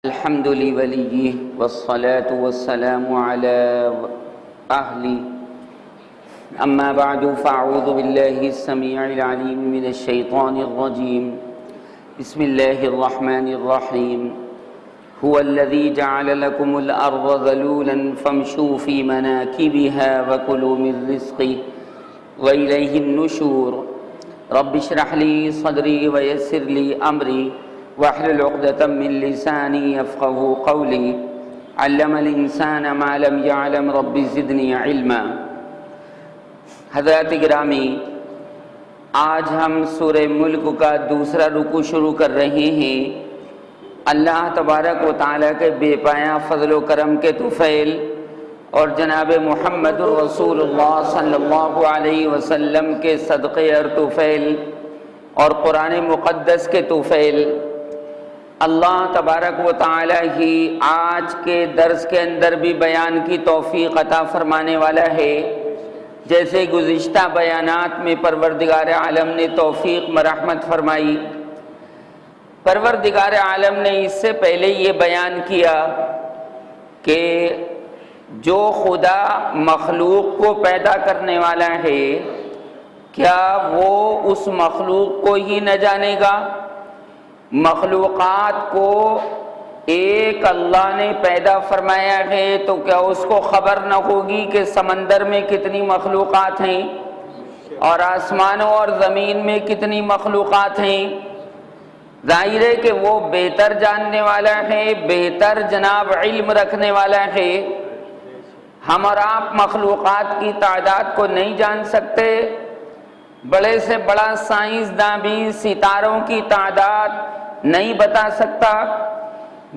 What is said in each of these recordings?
الحمد لوليه والصلاة والسلام على أهله أما بعد فأعوذ بالله السميع العليم من الشيطان الرجيم بسم الله الرحمن الرحيم هو الذي جعل لكم الأرض ذلولا فامشوا في مناكبها وكلوا من رزقه وإليه النشور رب اشرح لي صدري ويسر لي أمري واحلل عقدة من لساني يفقهوا قولي علم الانسان ما لم يعلم رب زدني علما۔ حضرات گرامی، آج ہم سورہ ملک کا دوسرا رکوع شروع کر رہے ہیں۔ اللہ تبارک و تعالیٰ کے بے پایاں فضل و کرم کے طفیل اور جناب محمد رسول اللہ صلی اللہ علیہ وسلم کے صدقے اور طفیل اور قرآن مقدس کے طفیل، اللہ تبارک و تعالیٰ ہی آج کے درس کے اندر بھی بیان کی توفیق عطا فرمانے والا ہے۔ جیسے گزشتہ بیانات میں پروردگار عالم نے توفیق مرحمت فرمائی، پروردگار عالم نے اس سے پہلے یہ بیان کیا کہ جو خدا مخلوق کو پیدا کرنے والا ہے، کیا وہ اس مخلوق کو ہی نہ جانے گا؟ مخلوقات کو ایک اللہ نے پیدا فرمایا ہے تو کیا اس کو خبر نہ ہوگی کہ سمندر میں کتنی مخلوقات ہیں اور آسمانوں اور زمین میں کتنی مخلوقات ہیں؟ ظاہر ہے کہ وہ بہتر جاننے والا ہے، بہتر جناب علم رکھنے والا ہے۔ ہم اور آپ مخلوقات کی تعداد کو نہیں جان سکتے، بڑے سے بڑا سائنسداں بھی ستاروں کی تعداد نہیں بتا سکتا،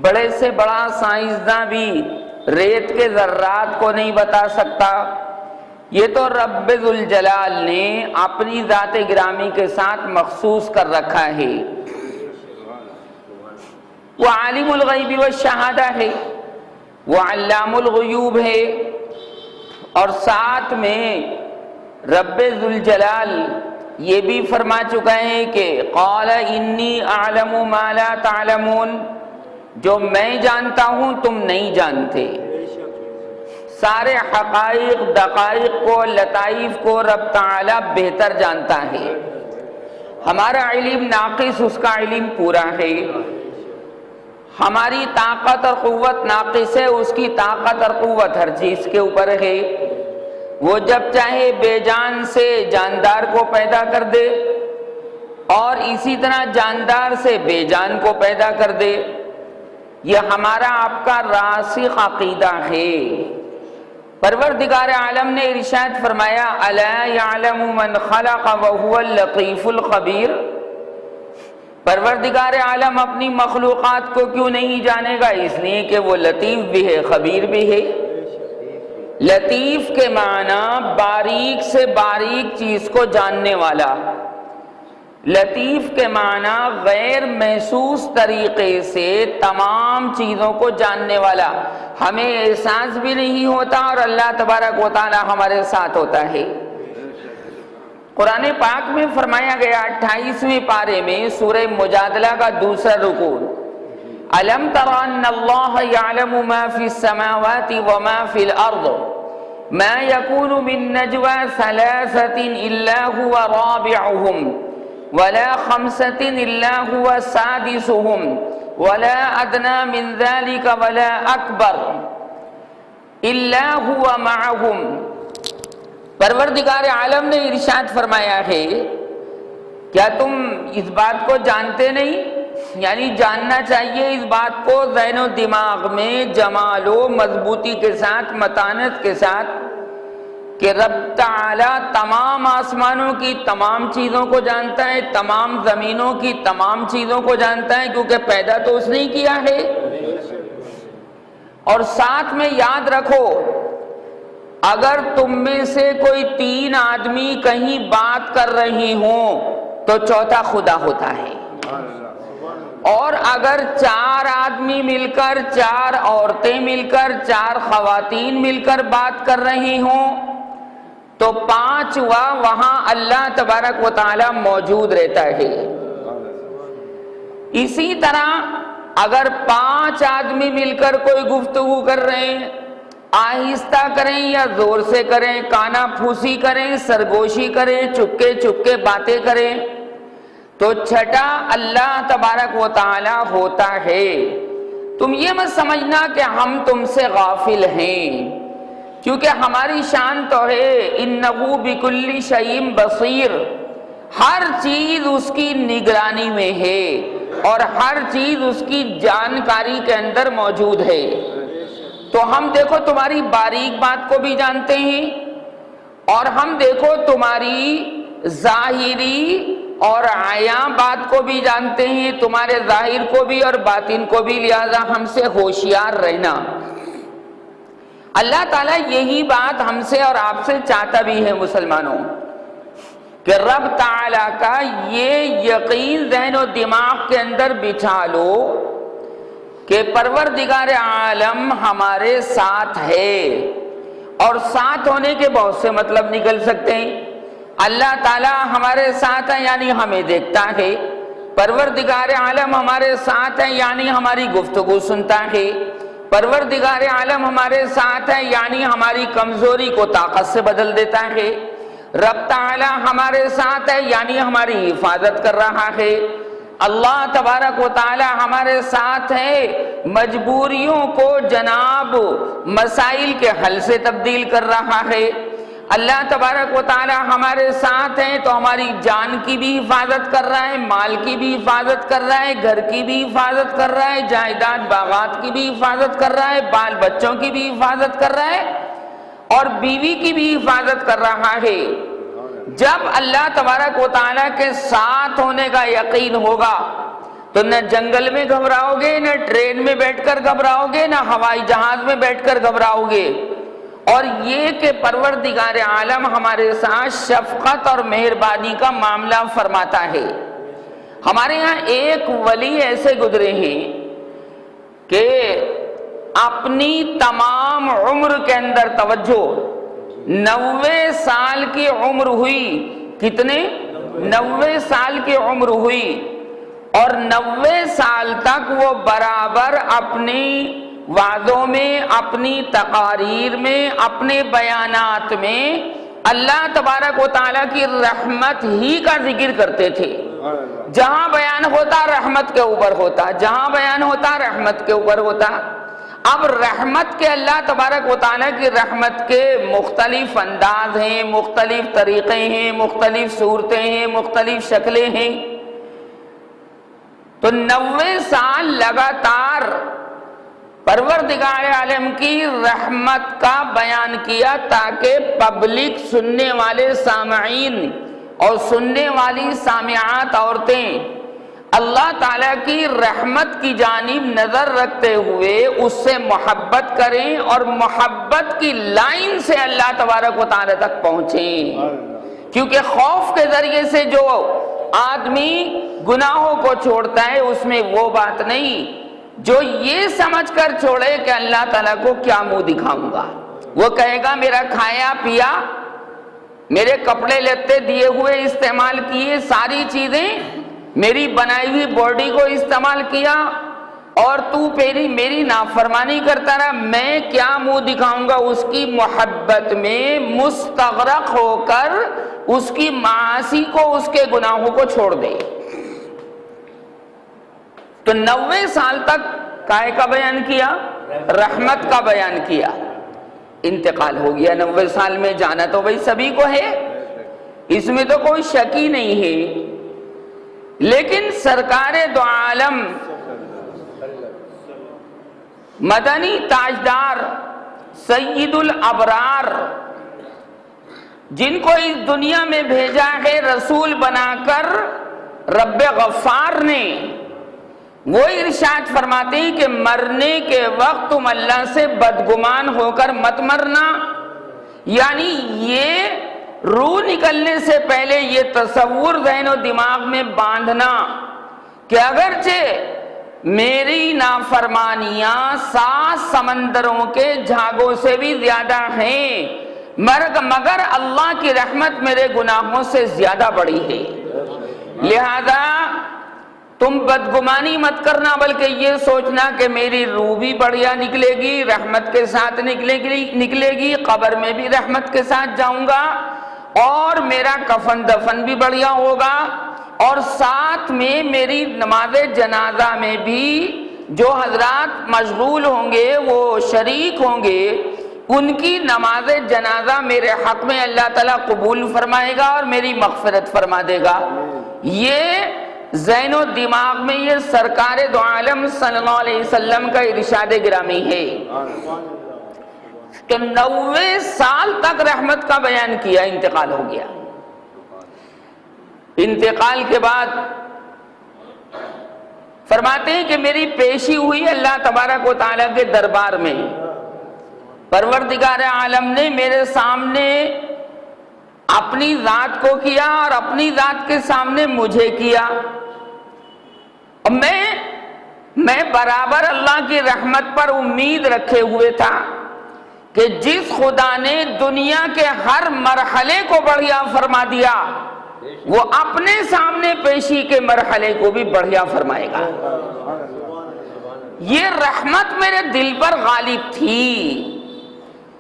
بڑے سے بڑا سائنسداں بھی ریت کے ذرات کو نہیں بتا سکتا۔ یہ تو رب ذوالجلال نے اپنی ذات گرامی کے ساتھ مخصوص کر رکھا ہے۔ وہ عالم الغیب والشہادہ ہے، وہ علام الغیوب ہے، اور ساتھ میں رب ذوالجلال یہ بھی فرما چکا ہے کہ قال انی اعلم ما لا تعلمون، جو میں جانتا ہوں تم نہیں جانتے۔ سارے حقائق، دقائق کو، لطائف کو رب تعالی بہتر جانتا ہے۔ ہمارا علم ناقص، اس کا علم پورا ہے۔ ہماری طاقت اور قوت ناقص ہے، اس کی طاقت اور قوت ہر چیز کے اوپر ہے۔ وہ جب چاہے بے جان سے جاندار کو پیدا کر دے اور اسی طرح جاندار سے بے جان کو پیدا کر دے۔ یہ ہمارا آپ کا راسخ عقیدہ ہے۔ پروردگار عالم نے ارشاد فرمایا الا یعلم من خلق وهو اللطیف الخبیر۔ پروردگار عالم اپنی مخلوقات کو کیوں نہیں جانے گا؟ اس لیے کہ وہ لطیف بھی ہے، خبیر بھی ہے۔ لطیف کے معنی باریک سے باریک چیز کو جاننے والا، لطیف کے معنی غیر محسوس طریقے سے تمام چیزوں کو جاننے والا۔ ہمیں احساس بھی نہیں ہوتا اور اللہ تبارک و تعالی ہمارے ساتھ ہوتا ہے۔ قرآن پاک میں فرمایا گیا 28ویں پارے میں سورہ مجادلہ کا دوسرا رکوع، أَلَمْ تَرَ أَنَّ اللَّهَ يَعْلَمُ مَا فِي السَّمَاوَاتِ وَمَا فِي الْأَرْضِ مَا يَكُونُ مِن نَّجْوَى ثَلَاثَةٍ إِلَّا هُوَ رَابِعُهُمْ وَلَا خَمْسَةٍ إِلَّا هُوَ سَادِسُهُمْ وَلَا أَدْنَىٰ مِن ذَلِكَ وَلَا أَكْبَرَ إِلَّا هُوَ مَعَهُمْ۔ پروردگار عالم نے ارشاد فرمایا ہے، کیا تم اس بات کو جانتے نہیں؟ یعنی جاننا چاہیے اس بات کو ذہن و دماغ میں جمال و مضبوطی کے ساتھ، متانت کے ساتھ، کہ رب تعالی تمام آسمانوں کی تمام چیزوں کو جانتا ہے، تمام زمینوں کی تمام چیزوں کو جانتا ہے، کیونکہ پیدا تو اس نے ہی کیا ہے۔ اور ساتھ میں یاد رکھو، اگر تم میں سے کوئی 3 آدمی کہیں بات کر رہی ہوں تو چوتھا خدا ہوتا ہے، اور اگر 4 آدمی مل کر، 4 عورتیں مل کر، 4 خواتین مل کر بات کر رہی ہوں تو 5واں وہاں اللہ تبارک و تعالی موجود رہتا ہے۔ اسی طرح اگر 5 آدمی مل کر کوئی گفتگو کر رہے ہیں، آہستہ کریں یا زور سے کریں، کانا پھوسی کریں، سرگوشی کریں، چپکے چپکے باتیں کریں، تو چھٹا اللہ تبارک و تعالی ہوتا ہے۔ تم یہ مت سمجھنا کہ ہم تم سے غافل ہیں، کیونکہ ہماری شان تو ہے انہ بکل شیء بصیر، ہر چیز اس کی نگرانی میں ہے اور ہر چیز اس کی جانکاری کے اندر موجود ہے۔ تو ہم دیکھو تمہاری باریک بات کو بھی جانتے ہیں، اور ہم دیکھو تمہاری ظاہری اور عیاں بات کو بھی جانتے ہیں، تمہارے ظاہر کو بھی اور باطن کو بھی، لہذا ہم سے ہوشیار رہنا۔ اللہ تعالیٰ یہی بات ہم سے اور آپ سے چاہتا بھی ہے مسلمانوں، کہ رب تعالیٰ کا یہ یقین ذہن و دماغ کے اندر بچھا لو کہ پروردگار عالم ہمارے ساتھ ہے، اور ساتھ ہونے کے بہت سے مطلب نکل سکتے ہیں۔ اللہ تعالیٰ ہمارے ساتھ ہے یعنی ہمیں دیکھتا ہے، پروردگار عالم ہمارے ساتھ ہے یعنی ہماری گفتگو سنتا ہے، پروردگار عالم ہمارے ساتھ ہے یعنی ہماری کمزوری کو طاقت سے بدل دیتا ہے، رب تعالی ہمارے ساتھ ہے یعنی ہماری حفاظت کر رہا ہے، اللہ تبارک و تعالی ہمارے ساتھ ہے، مجبوریوں کو جناب مسائل کے حل سے تبدیل کر رہا ہے، اللہ تبارک و تعالی ہمارے ساتھ ہیں تو ہماری جان کی بھی حفاظت کر رہا ہے، مال کی بھی حفاظت کر رہا ہے، گھر کی بھی حفاظت کر رہا ہے، جائیداد باغات کی بھی حفاظت کر رہا ہے، بال بچوں کی بھی حفاظت کر رہا ہے، اور بیوی کی بھی حفاظت کر رہا ہے۔ جب اللہ تبارک و تعالیٰ کے ساتھ ہونے کا یقین ہوگا تو نہ جنگل میں گھبراؤ گے، نہ ٹرین میں بیٹھ کر گھبراؤ گے، نہ ہوائی جہاز میں بیٹھ کر گھبراؤ گے۔ اور یہ کہ پروردگار عالم ہمارے ساتھ شفقت اور مہربانی کا معاملہ فرماتا ہے۔ ہمارے ہاں ایک ولی ایسے گزرے ہیں کہ اپنی تمام عمر کے اندر توجہ 90 سال کی عمر ہوئی، کتنے؟ 90 سال کی عمر ہوئی، اور 90 سال تک وہ برابر اپنی وعظوں میں، اپنی تقاریر میں، اپنے بیانات میں اللہ تبارک و تعالیٰ کی رحمت ہی کا ذکر کرتے تھے۔ جہاں بیان ہوتا رحمت کے اوپر ہوتا، جہاں بیان ہوتا رحمت کے اوپر ہوتا۔ اب رحمت کے اللہ تبارک و تعالیٰ کی رحمت کے مختلف انداز ہیں، مختلف طریقے ہیں، مختلف صورتیں ہیں، مختلف شکلیں ہیں۔ تو 90 سال لگاتار پروردگار عالم کی رحمت کا بیان کیا تاکہ پبلک، سننے والے سامعین اور سننے والی سامعات عورتیں اللہ تعالیٰ کی رحمت کی جانب نظر رکھتے ہوئے اس سے محبت کریں اور محبت کی لائن سے اللہ تبارک و تعالیٰ تک پہنچیں، کیونکہ خوف کے ذریعے سے جو آدمی گناہوں کو چھوڑتا ہے اس میں وہ بات نہیں جو یہ سمجھ کر چھوڑے کہ اللہ تعالیٰ کو کیا منہ دکھاؤں گا۔ وہ کہے گا میرا کھایا پیا، میرے کپڑے لیتے دیے ہوئے استعمال کیے، ساری چیزیں میری بنائی ہوئی باڈی کو استعمال کیا، اور تو میری نافرمانی کرتا رہا، میں کیا منہ دکھاؤں گا؟ اس کی محبت میں مستغرق ہو کر اس کی معاصی کو، اس کے گناہوں کو چھوڑ دے۔ تو 90 سال تک کائے کا بیان کیا؟ رحمت کا بیان کیا۔ انتقال ہو گیا 90 سال میں، جانا تو بھائی سبھی کو ہے، اس میں تو کوئی شک ہی نہیں ہے، لیکن سرکار دو عالم مدنی تاجدار سید الابرار، جن کو اس دنیا میں بھیجا ہے رسول بنا کر رب غفار نے، وہ ارشاد فرماتے ہیں کہ مرنے کے وقت تم اللہ سے بدگمان ہو کر مت مرنا، یعنی یہ روح نکلنے سے پہلے یہ تصور ذہن و دماغ میں باندھنا کہ اگرچہ میری نافرمانیاں 7 سمندروں کے جھاگوں سے بھی زیادہ ہیں، مگر اللہ کی رحمت میرے گناہوں سے زیادہ بڑی ہے، لہذا تم بدگمانی مت کرنا بلکہ یہ سوچنا کہ میری روح بھی بڑھیا نکلے گی، رحمت کے ساتھ نکلے گی، قبر میں بھی رحمت کے ساتھ جاؤں گا، اور میرا کفن دفن بھی بڑھیا ہوگا، اور ساتھ میں میری نماز جنازہ میں بھی جو حضرات مشغول ہوں گے، وہ شریک ہوں گے، ان کی نماز جنازہ میرے حق میں اللہ تعالیٰ قبول فرمائے گا اور میری مغفرت فرما دے گا۔ یہ ذہن و دماغ میں یہ سرکار دو عالم صلی اللہ علیہ وسلم کا ارشاد گرامی ہے کہ 90 سال تک رحمت کا بیان کیا، انتقال ہو گیا۔ انتقال کے بعد فرماتے ہیں کہ میری پیشی ہوئی اللہ تبارک و تعالیٰ کے دربار میں، پروردگار عالم نے میرے سامنے اپنی ذات کو کیا اور اپنی ذات کے سامنے مجھے کیا، اور میں برابر اللہ کی رحمت پر امید رکھے ہوئے تھا کہ جس خدا نے دنیا کے ہر مرحلے کو بڑھیا فرما دیا، وہ اپنے سامنے پیشی کے مرحلے کو بھی بڑھیا فرمائے گا۔ یہ رحمت میرے دل پر غالب تھی،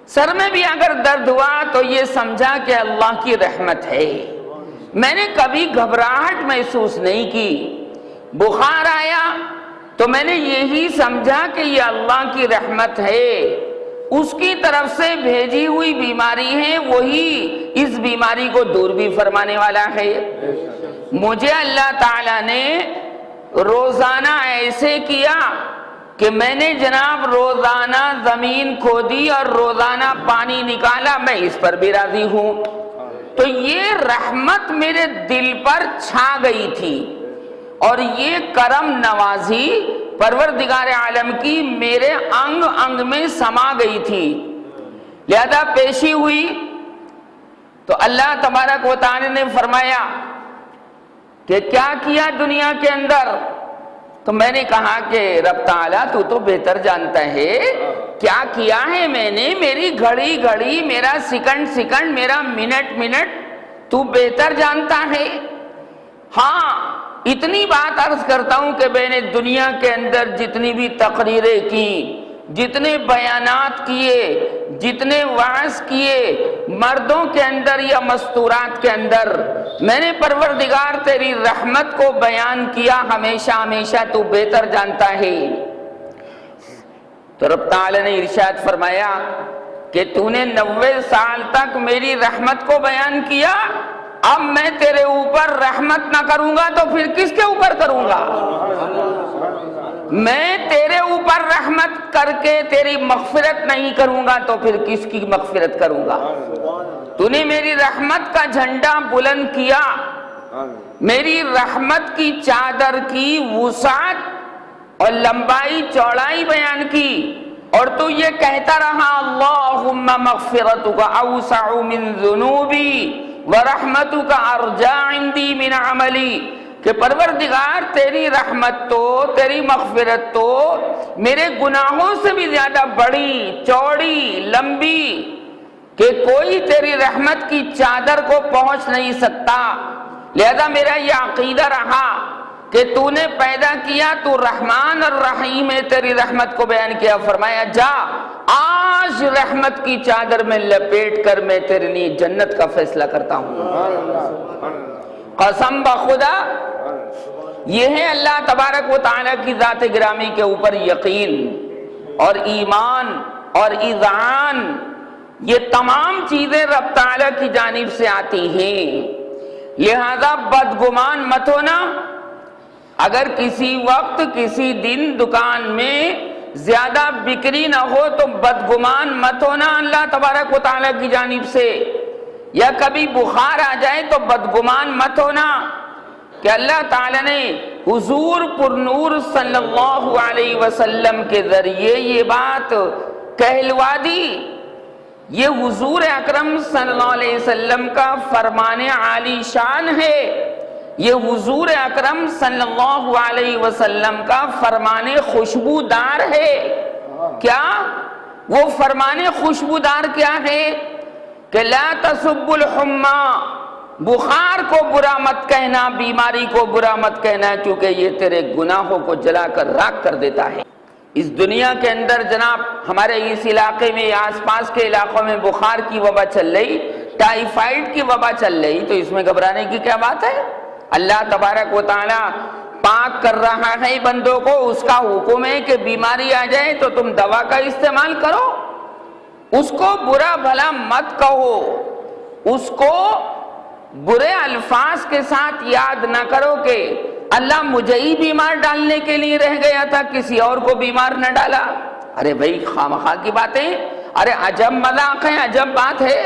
سر میں بھی اگر درد ہوا تو یہ سمجھا کہ اللہ کی رحمت ہے، میں نے کبھی گھبراہٹ محسوس نہیں کی، بخار آیا تو میں نے یہی سمجھا کہ یہ اللہ کی رحمت ہے، اس کی طرف سے بھیجی ہوئی بیماری ہے، وہی اس بیماری کو دور بھی فرمانے والا ہے۔ مجھے اللہ تعالیٰ نے روزانہ ایسے کیا کہ میں نے جناب روزانہ زمین کھودی اور روزانہ پانی نکالا، میں اس پر بھی راضی ہوں۔ تو یہ رحمت میرے دل پر چھا گئی تھی، اور یہ کرم نوازی پروردگار عالم کی میرے انگ انگ میں سما گئی تھی، لہذا پیشی ہوئی تو اللہ تبارک و تعالی نے فرمایا کہ کیا کیا دنیا کے اندر؟ تو میں نے کہا کہ رب تعالیٰ تو تو بہتر جانتا ہے کیا کیا ہے میں نے، میری گھڑی گھڑی، میرا سیکنڈ سیکنڈ، میرا منٹ منٹ تو بہتر جانتا ہے۔ ہاں اتنی بات عرض کرتا ہوں کہ میں نے دنیا کے اندر جتنی بھی تقریریں کی، جتنے بیانات کیے، جتنے وعظ کیے، مردوں کے اندر یا مستورات کے اندر، میں نے پروردگار تیری رحمت کو بیان کیا، ہمیشہ ہمیشہ تو بہتر جانتا ہے۔ تو رب تعالی نے ارشاد فرمایا کہ تو نے 90 سال تک میری رحمت کو بیان کیا، اب میں تیرے اوپر رحمت نہ کروں گا تو پھر کس کے اوپر کروں گا؟ میں تیرے اوپر رحمت کر کے تیری مغفرت نہیں کروں گا تو پھر کس کی مغفرت کروں گا؟ تو نے میری رحمت کا جھنڈا بلند کیا، میری رحمت کی چادر کی وسعت اور لمبائی چوڑائی بیان کی، اور تو یہ کہتا رہا اللہم مغفرتک اوسع من ذنوبی ورحمتک ارجع عندی من عملی، کہ پروردگار تیری رحمت تو، تیری مغفرت تو میرے گناہوں سے بھی زیادہ بڑی، چوڑی، لمبی، کہ کوئی تیری رحمت کی چادر کو پہنچ نہیں سکتا۔ لہذا میرا یہ عقیدہ رہا کہ تو نے پیدا کیا، تو رحمان اور رحیم ہے، تیری رحمت کو بیان کیا، فرمایا جا آج رحمت کی چادر میں لپیٹ کر میں تیرے لیے جنت کا فیصلہ کرتا ہوں۔ قسم بخدا یہ ہے اللہ تبارک و تعالیٰ کی ذات گرامی کے اوپر یقین اور ایمان اور اذعان، یہ تمام چیزیں رب تعالیٰ کی جانب سے آتی ہیں، لہذا بدگمان مت ہونا۔ اگر کسی وقت کسی دن دکان میں زیادہ بکری نہ ہو تو بدگمان مت ہونا اللہ تبارک و تعالیٰ کی جانب سے، یا کبھی بخار آ جائے تو بدگمان مت ہونا کہ اللہ تعالیٰ نے حضور پر نور صلی اللہ علیہ وسلم کے ذریعے یہ بات کہلوا دی۔ یہ حضور اکرم صلی اللہ علیہ وسلم کا فرمان عالی شان ہے، یہ حضور اکرم صلی اللہ علیہ وسلم کا فرمان خوشبودار ہے۔ کیا وہ فرمان خوشبودار کیا ہے؟ کہ لا تسبوا الحمى بخار کو برا مت کہنا، بیماری کو برا مت کہنا، کیونکہ یہ تیرے گناہوں کو جلا کر راکھ کر دیتا ہے۔ اس دنیا کے اندر جناب ہمارے اس علاقے میں، آس پاس کے علاقوں میں بخار کی وبا چل رہی، ٹائیفائڈ کی وبا چل رہی، تو اس میں گھبرانے کی کیا بات ہے؟ اللہ تبارک و تعالی پاک کر رہا ہے بندوں کو، اس کا حکم ہے کہ بیماری آ جائے تو تم دوا کا استعمال کرو، اس کو برا بھلا مت کہو، اس کو برے الفاظ کے ساتھ یاد نہ کرو کہ اللہ مجھے ہی بیمار ڈالنے کے لیے رہ گیا تھا، کسی اور کو بیمار نہ ڈالا۔ ارے بھائی خامخواہ کی باتیں، ارے عجب مذاق ہے، عجب بات ہے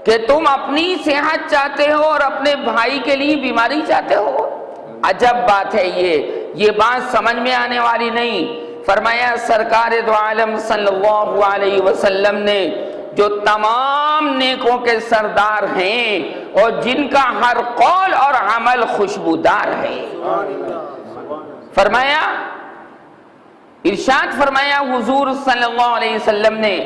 کہ تم اپنی صحت چاہتے ہو اور اپنے بھائی کے لیے بیماری چاہتے ہو۔ عجب بات ہے یہ بات سمجھ میں آنے والی نہیں۔ فرمایا سرکار دو عالم صلی اللہ علیہ وسلم نے جو تمام نیکوں کے سردار ہیں اور جن کا ہر قول اور عمل خوشبودار ہے، فرمایا ارشاد فرمایا حضور صلی اللہ علیہ وسلم نے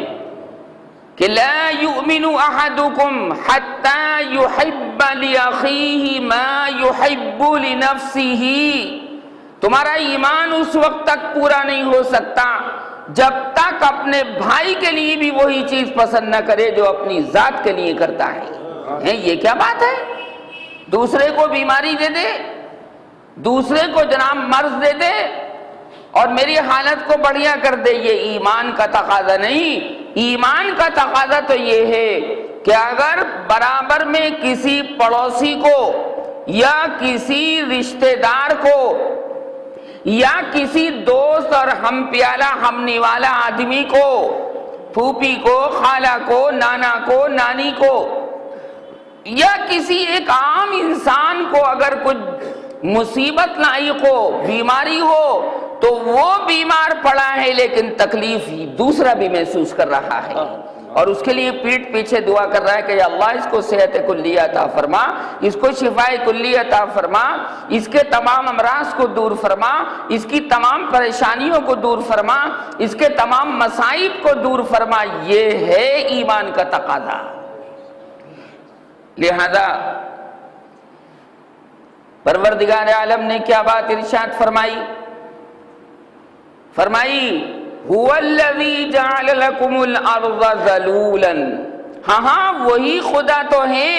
کہ لا یؤمن احدکم حتی یحب لأخیہ ما یحب لنفسہ، تمہارا ایمان اس وقت تک پورا نہیں ہو سکتا جب تک اپنے بھائی کے لیے بھی وہی چیز پسند نہ کرے جو اپنی ذات کے لیے کرتا ہے۔ یہ کیا بات ہے؟ دوسرے کو بیماری دے دے، دوسرے کو جناب مرض دے دے اور میری حالت کو بڑھیا کر دے، یہ ایمان کا تقاضا نہیں۔ ایمان کا تقاضا تو یہ ہے کہ اگر برابر میں کسی پڑوسی کو یا کسی رشتہ دار کو یا کسی دوست اور ہم پیالہ ہم نوالا آدمی کو، پھوپھی کو، خالہ کو، نانا کو، نانی کو، یا کسی ایک عام انسان کو اگر کچھ مصیبت لاحق ہو، بیماری ہو، تو وہ بیمار پڑا ہے لیکن تکلیف دوسرا بھی محسوس کر رہا ہے اور اس کے لیے پیٹ پیچھے دعا کر رہا ہے کہ یا اللہ اس کو صحت کلی عطا فرما، اس کو شفاء کلی عطا فرما، اس کے تمام امراض کو دور فرما، اس کی تمام پریشانیوں کو دور فرما، اس کے تمام مصائب کو دور فرما۔ یہ ہے ایمان کا تقاضا۔ لہذا پروردگار عالم نے کیا بات ارشاد فرمائی؟ فرمائی هو الذی جعل لکم الارض ذلولا، ہاں وہی خدا تو ہے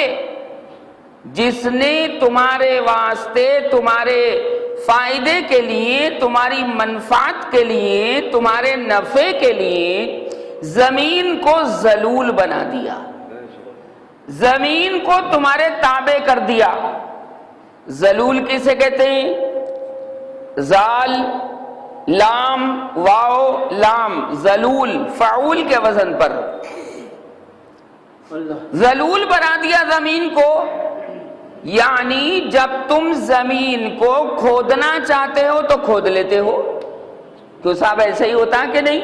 جس نے تمہارے واسطے، تمہارے فائدے کے لیے، تمہاری منفعت کے لیے، تمہارے نفع کے لیے زمین کو ذلول بنا دیا، زمین کو تمہارے تابع کر دیا۔ ذلول کسے کہتے ہیں؟ زال لام واو لام، ذلول فعول کے وزن پر، ذلول بنا دیا زمین کو، یعنی جب تم زمین کو کھودنا چاہتے ہو تو کھود لیتے ہو، تو صاحب ایسے ہی ہوتا ہے کہ نہیں؟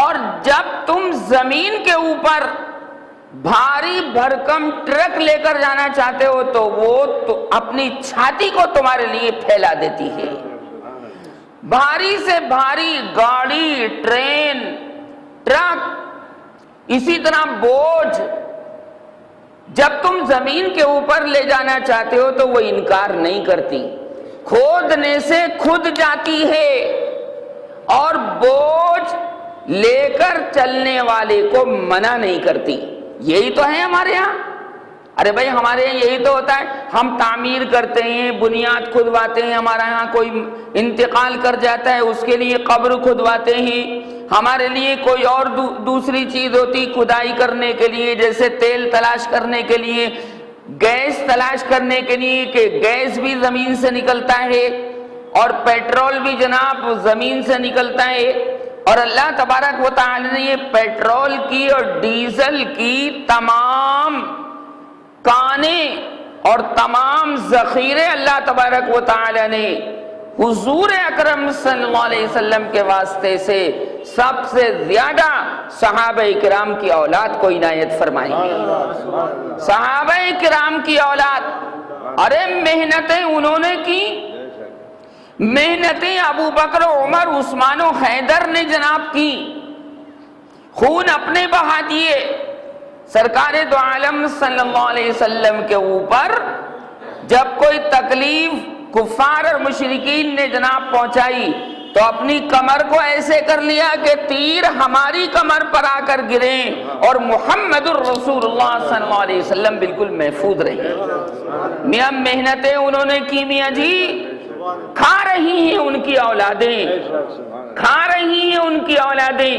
اور جب تم زمین کے اوپر بھاری بھرکم ٹرک لے کر جانا چاہتے ہو تو وہ اپنی چھاتی کو تمہارے لیے پھیلا دیتی ہے۔ بھاری سے بھاری گاڑی، ٹرین، ٹرک، اسی طرح بوجھ جب تم زمین کے اوپر لے جانا چاہتے ہو تو وہ انکار نہیں کرتی، کھودنے سے کھد جاتی ہے اور بوجھ لے کر چلنے والے کو منع نہیں کرتی۔ یہی تو ہے ہمارے ہاں۔ ارے بھائی ہمارے یہاں یہی تو ہوتا ہے، ہم تعمیر کرتے ہیں، بنیاد کھدواتے ہیں، ہمارے ہاں کوئی انتقال کر جاتا ہے اس کے لیے قبر کھدواتے ہیں، ہمارے لیے کوئی اور دوسری چیز ہوتی کھدائی کرنے کے لیے، جیسے تیل تلاش کرنے کے لیے، گیس تلاش کرنے کے لیے کہ گیس بھی زمین سے نکلتا ہے اور پیٹرول بھی جناب زمین سے نکلتا ہے، اور اللہ تبارک و تعالی نے یہ پیٹرول کی اور ڈیزل کی تمام کانے اور تمام ذخیرے اللہ تبارک و تعالی نے حضور اکرم صلی اللہ علیہ وسلم کے واسطے سے سب سے زیادہ صحابہ کرام کی اولاد کو عنایت فرمائی۔ صحابہ کرام کی اولاد، ارے محنتیں انہوں نے کی، محنتیں ابو بکر عمر عثمان و حیدر نے جناب کی، خون اپنے بہا دیے، سرکار دو عالم صلی اللہ علیہ وسلم کے اوپر جب کوئی تکلیف کفار اور مشرکین نے جناب پہنچائی تو اپنی کمر کو ایسے کر لیا کہ تیر ہماری کمر پر آ کر گریں اور محمد الرسول اللہ صلی اللہ علیہ وسلم بالکل محفوظ رہے. میاں محنتیں انہوں نے کی میاں جی، کھا رہی ہیں ان کی اولادیں، کھا رہی ہیں ان کی اولادیں.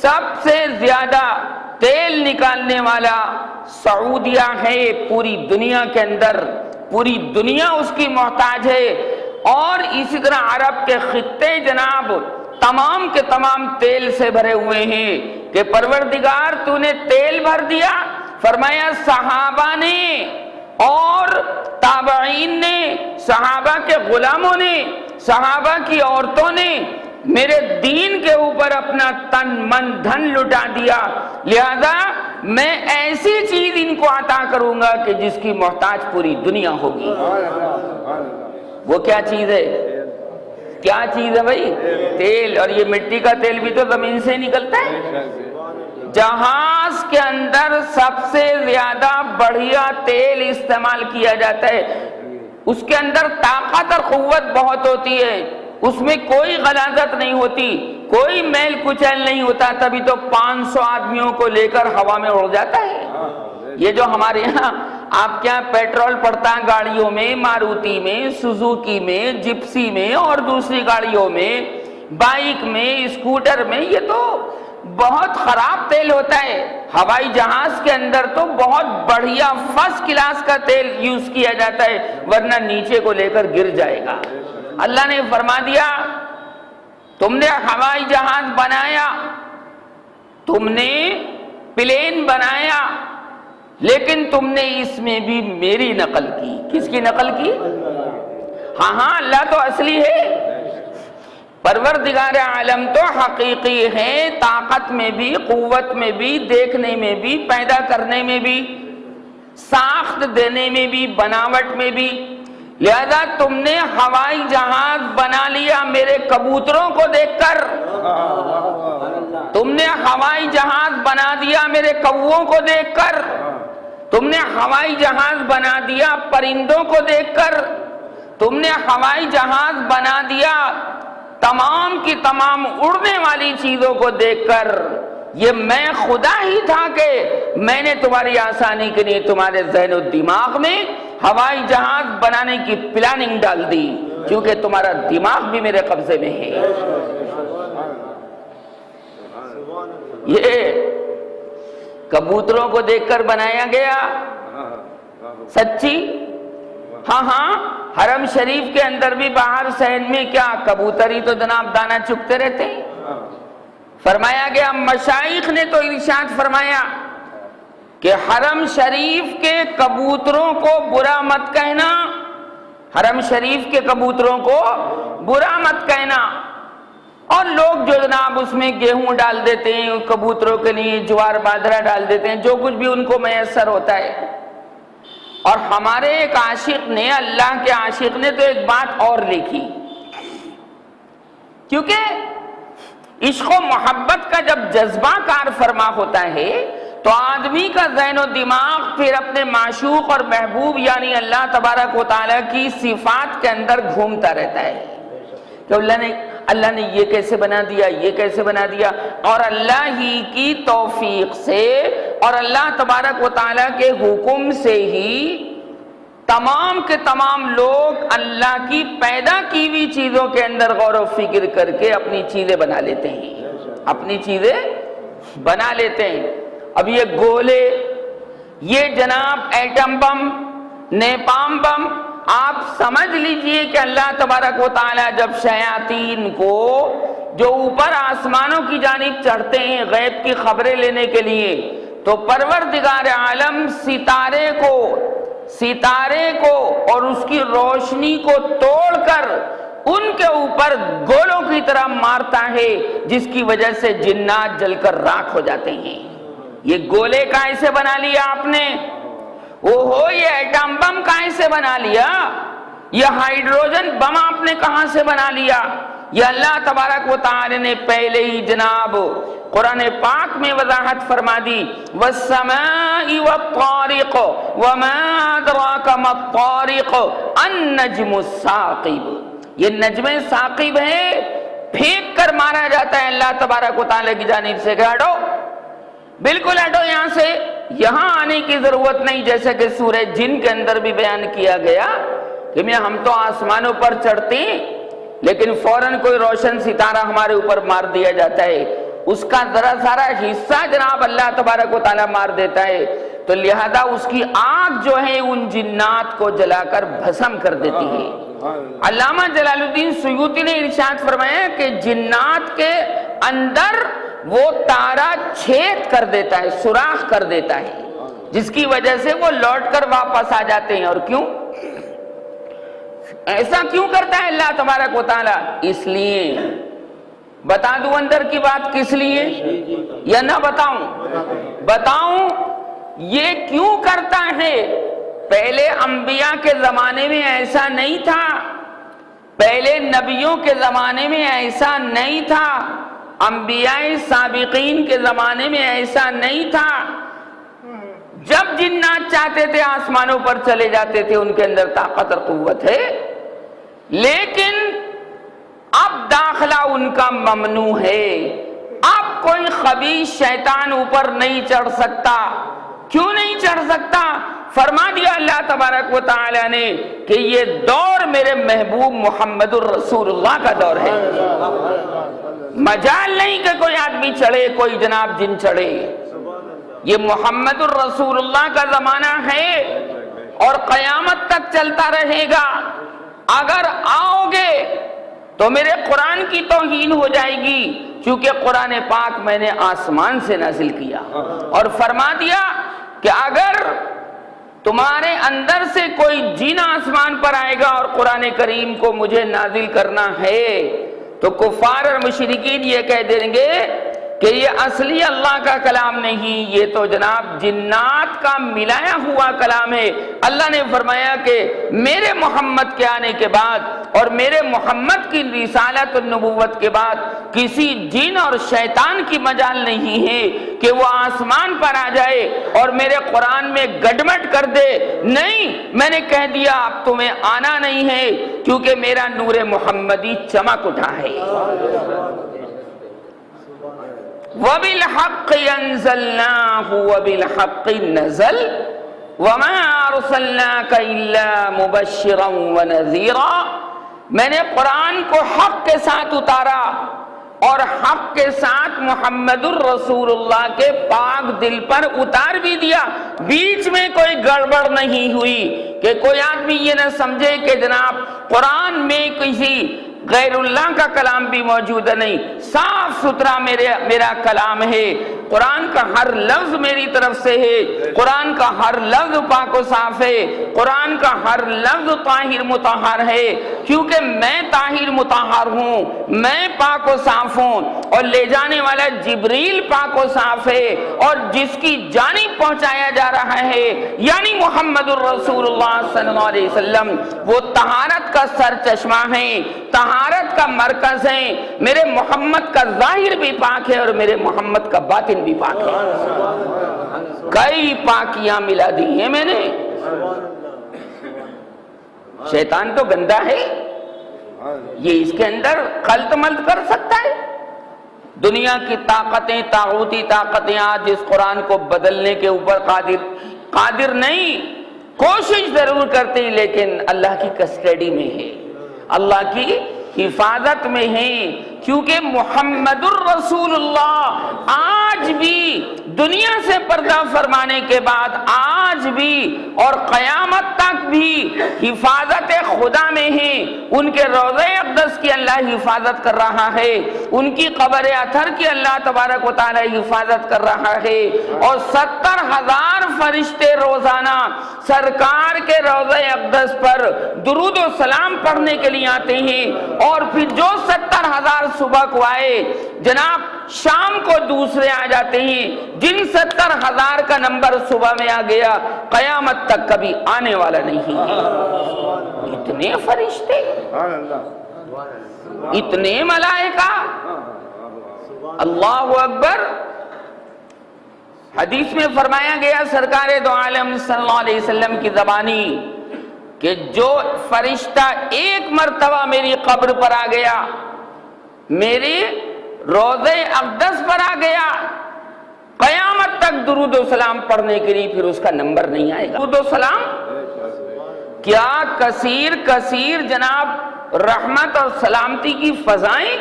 سب سے زیادہ تیل نکالنے والا سعودیہ ہے پوری دنیا کے اندر، پوری دنیا اس کی محتاج ہے. اور اسی طرح عرب کے خطے جناب تمام کے تمام تیل سے بھرے ہوئے ہیں کہ پروردگار تو نے تیل بھر دیا. فرمایا صحابہ نے اور تابعین نے، صحابہ کے غلاموں نے، صحابہ کی عورتوں نے میرے دین کے اوپر اپنا تن من دھن لٹا دیا، لہذا میں ایسی چیز ان کو عطا کروں گا کہ جس کی محتاج پوری دنیا ہوگی. وہ کیا چیز ہے؟ کیا چیز ہے بھائی؟ تیل. اور یہ مٹی کا تیل بھی تو زمین سے نکلتا ہے. جہاز کے اندر سب سے زیادہ بڑھیا تیل استعمال کیا جاتا ہے، اس کے اندر طاقت اور قوت بہت ہوتی ہے، اس میں کوئی غلاظت نہیں ہوتی، کوئی میل کچیل نہیں ہوتا، تبھی تو 500 آدمیوں کو لے کر ہوا میں اڑ جاتا ہے. یہ جو ہمارے یہاں آپ کیا پیٹرول پڑتا ہے گاڑیوں میں، ماروتی میں، سوزوکی میں، جپسی میں اور دوسری گاڑیوں میں، بائک میں، اسکوٹر میں، یہ تو بہت خراب تیل ہوتا ہے. ہوائی جہاز کے اندر تو بہت بڑھیا فرسٹ کلاس کا تیل یوز کیا جاتا ہے، ورنہ نیچے کو لے کر گر جائے گا. اللہ نے فرما دیا تم نے ہوائی جہاز بنایا، تم نے پلین بنایا، لیکن تم نے اس میں بھی میری نقل کی. کس کی نقل کی؟ ہاں اللہ تو اصلی ہے، پروردگار عالم تو حقیقی ہے، طاقت میں بھی، قوت میں بھی، دیکھنے میں بھی، پیدا کرنے میں بھی، ساخت دینے میں بھی، بناوٹ میں بھی. لہذا تم نے ہوائی جہاز بنا لیا میرے کبوتروں کو دیکھ کر، تم نے ہوائی جہاز بنا دیا میرے کووں کو دیکھ کر، تم نے ہوائی جہاز بنا دیا پرندوں کو دیکھ کر، تم نے ہوائی جہاز بنا دیا تمام کی تمام اڑنے والی چیزوں کو دیکھ کر. یہ میں خدا ہی تھا کہ میں نے تمہاری آسانی کے لیے تمہارے ذہن و دماغ میں ہوائی جہاز بنانے کی پلاننگ ڈال دی، کیونکہ تمہارا دماغ بھی میرے قبضے میں ہے. یہ کبوتروں کو دیکھ کر بنایا گیا. سچی؟ ہاں حرم شریف کے اندر بھی باہر صحن میں کیا کبوتری تو جناب دانا چگتے رہتے ہیں. فرمایا گیا مشائخ نے تو ارشاد فرمایا کہ حرم شریف کے کبوتروں کو برا مت کہنا، حرم شریف کے کبوتروں کو برا مت کہنا. اور لوگ جو جناب اس میں گیہوں ڈال دیتے ہیں، کبوتروں کے لیے جوار باجرہ ڈال دیتے ہیں، جو کچھ بھی ان کو میسر ہوتا ہے. اور ہمارے ایک عاشق نے، اللہ کے عاشق نے تو ایک بات اور لکھی، کیونکہ عشق و محبت کا جب جذبہ کار فرما ہوتا ہے تو آدمی کا ذہن و دماغ پھر اپنے معشوق اور محبوب یعنی اللہ تبارک و تعالیٰ کی صفات کے اندر گھومتا رہتا ہے کہ اللہ نے یہ کیسے بنا دیا، یہ کیسے بنا دیا. اور اللہ ہی کی توفیق سے اور اللہ تبارک و تعالیٰ کے حکم سے ہی تمام کے تمام لوگ اللہ کی پیدا کی ہوئی چیزوں کے اندر غور و فکر کر کے اپنی چیزیں بنا لیتے ہیں، اپنی چیزیں بنا لیتے ہیں. اب یہ گولے، یہ جناب ایٹم بم، نیپام بم، آپ سمجھ لیجئے کہ اللہ تبارک و تعالیٰ جب شیاطین کو جو اوپر آسمانوں کی جانب چڑھتے ہیں غیب کی خبریں لینے کے لیے، تو پروردگار عالم ستارے کو اور اس کی روشنی کو توڑ کر ان کے اوپر گولوں کی طرح مارتا ہے، جس کی وجہ سے جنات جل کر راکھ ہو جاتے ہیں. یہ گولے کہاں سے بنا لیا آپ نے؟ یہ ایٹم بم کہاں سے بنا لیا؟ یہ ہائیڈروجن بم آپ نے کہاں سے بنا لیا؟ یہ اللہ تبارک و تعالی نے پہلے ہی جناب قرآن پاک میں وضاحت فرما دی والسماء والطارق وما ادراک ما الطارق النجم الثاقب، یہ نجم ثاقب ہے، پھینک کر مارا جاتا ہے اللہ تبارک و تعالیٰ کی جانب سے کہ ہٹو، بالکل ہٹو یہاں سے، یہاں آنے کی ضرورت نہیں، جیسے کہ سورہ جن کے اندر بھی بیان کیا گیا کہ میں ہم تو آسمانوں پر چڑھتے ہیں لیکن فوراً کوئی روشن ستارہ ہمارے اوپر مار دیا جاتا ہے، اس کا ذرا سارا حصہ جناب اللہ تبارک و تعالیٰ مار دیتا ہے، تو لہذا اس کی آگ جو ہے ان جنات کو جلا کر بھسم کر دیتی ہے۔ علامہ جلال الدین سیوطی نے ارشاد فرمایا کہ جنات کے اندر وہ تارا چھید کر دیتا ہے، سوراخ کر دیتا ہے، جس کی وجہ سے وہ لوٹ کر واپس آ جاتے ہیں۔ اور کیوں ایسا کیوں کرتا ہے اللہ تبارک و تعالیٰ؟ اس لیے بتا دوں اندر کی بات کس لیے یا نہ بتاؤں یہ کیوں کرتا ہے؟ پہلے انبیاء کے زمانے میں ایسا نہیں تھا، پہلے نبیوں کے زمانے میں ایسا نہیں تھا، انبیاء سابقین کے زمانے میں ایسا نہیں تھا۔ جب جنات چاہتے تھے آسمانوں پر چلے جاتے تھے، ان کے اندر طاقت اور قوت ہے، لیکن اب داخلہ ان کا ممنوع ہے، اب کوئی خبیث شیطان اوپر نہیں چڑھ سکتا۔ کیوں نہیں چڑھ سکتا؟ فرما دیا اللہ تبارک و تعالی نے کہ یہ دور میرے محبوب محمد الرسول اللہ کا دور ہے، مجال نہیں کہ کوئی آدمی چڑھے، کوئی جناب جن چڑھے، یہ محمد الرسول اللہ کا زمانہ ہے اور قیامت تک چلتا رہے گا۔ اگر آؤ گے تو میرے قرآن کی توہین ہو جائے گی، چونکہ قرآن پاک میں نے آسمان سے نازل کیا، اور فرما دیا کہ اگر تمہارے اندر سے کوئی جن آسمان پر آئے گا اور قرآن کریم کو مجھے نازل کرنا ہے تو کفار اور مشرکین یہ کہہ دیں گے کہ یہ اصلی اللہ کا کلام نہیں، یہ تو جناب جنات کا ملایا ہوا کلام ہے۔ اللہ نے فرمایا کہ میرے محمد کے آنے کے بعد اور میرے محمد کی رسالت اور نبوت کے بعد کسی جن اور شیطان کی مجال نہیں ہے کہ وہ آسمان پر آ جائے اور میرے قرآن میں گڈمٹ کر دے۔ نہیں، میں نے کہہ دیا اب تمہیں آنا نہیں ہے، کیونکہ میرا نور محمدی چمک اٹھا ہے۔ وَبِالْحَقِّ أَنزَلْنَاهُ وَبِالْحَقِّ نَزَلَ وَمَا أَرْسَلْنَاكَ إِلَّا مُبَشِّرًا وَنَذِيرًا، میں نے قرآن کو حق کے ساتھ اتارا اور حق کے ساتھ محمد الرسول اللہ کے پاک دل پر اتار بھی دیا، بیچ میں کوئی گڑبڑ نہیں ہوئی کہ کوئی آدمی یہ نہ سمجھے کہ جناب قرآن میں کسی غیر اللہ کا کلام بھی موجود نہیں، صاف ستھرا میرا کلام ہے، قرآن کا ہر لفظ میری طرف سے ہے، قرآن کا ہر لفظ پاک و صاف ہے، قرآن کا ہر لفظ طاہر مطہر ہے، کیونکہ میں طاہر مطہر ہوں، میں پاک و صاف ہوں، اور لے جانے والا جبریل پاک و صاف ہے، اور جس کی جانب پہنچایا جا رہا ہے یعنی محمد الرسول اللہ صلی اللہ علیہ وسلم، وہ طہارت کا سر چشمہ ہے، طہارت کا مرکز ہے، میرے محمد کا ظاہر بھی پاک ہے اور میرے محمد کا باطن بھی پاک ہے۔ کئی پاکیاں ملا دی ہیں میں نے۔ شیطان تو گندا ہے، یہ اس کے اندر خلط ملط کر سکتا ہے۔ دنیا کی طاقتیں، طاغوتی طاقتیں آج اس قرآن کو بدلنے کے اوپر قادر نہیں، کوشش ضرور کرتے ہیں، لیکن اللہ کی کسٹڈی میں ہے، اللہ کی حفاظت میں ہے، کیونکہ محمد الرسول اللہ آج بھی دنیا سے پردہ فرمانے کے بعد آج بھی اور قیامت تک بھی حفاظت خدا میں ہے۔ ان کے روضہ اقدس کی اللہ حفاظت کر رہا ہے، ان کی قبر اطہر کی اللہ تبارک و تعالی حفاظت کر رہا ہے، اور 70,000 فرشتے روزانہ سرکار کے روضہ اقدس پر درود و سلام پڑھنے کے لیے آتے ہیں، اور پھر جو 70,000 صبح کو آئے جناب شام کو دوسرے آ جاتے ہیں، جن 70,000 کا نمبر صبح میں آ گیا قیامت تک کبھی آنے والا نہیں ہے۔ اتنے فرشتے، اتنے ملائکہ، اللہ اکبر۔ حدیث میں فرمایا گیا سرکار دو عالم صلی اللہ علیہ وسلم کی زبانی کہ جو فرشتہ ایک مرتبہ میری قبر پر آ گیا، میری روضہ اقدس پر آ گیا، قیامت تک درود و سلام پڑھنے کے لیے پھر اس کا نمبر نہیں آئے گا۔ درود و سلام کیا کثیر جناب رحمت اور سلامتی کی فضائیں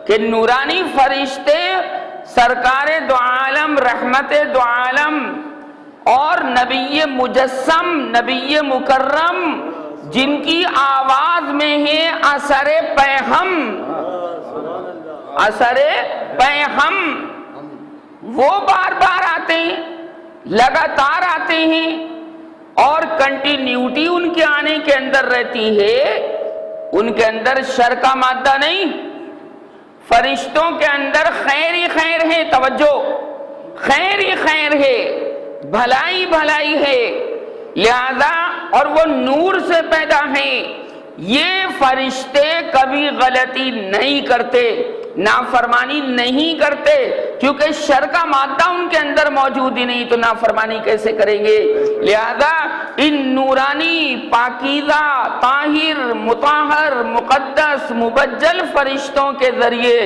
کہ نورانی فرشتے سرکار دو عالم رحمت دو عالم اور نبی مجسم نبی مکرم جن کی آواز میں ہے اثر پیہم، وہ بار بار آتے ہیں، لگاتار آتے ہیں اور کنٹینیوٹی ان کے آنے کے اندر رہتی ہے، ان کے اندر شر کا مادہ نہیں، فرشتوں کے اندر خیر ہی خیر ہے، توجہ، خیر ہی خیر ہے، بھلائی بھلائی ہے، لہذا اور وہ نور سے پیدا ہیں۔ یہ فرشتے کبھی غلطی نہیں کرتے، نافرمانی نہیں کرتے، کیونکہ شر کا مادہ ان کے اندر موجود ہی نہیں، تو نافرمانی کیسے کریں گے؟ لہذا ان نورانی پاکیزہ طاہر مطہر مقدس مبجل فرشتوں کے ذریعے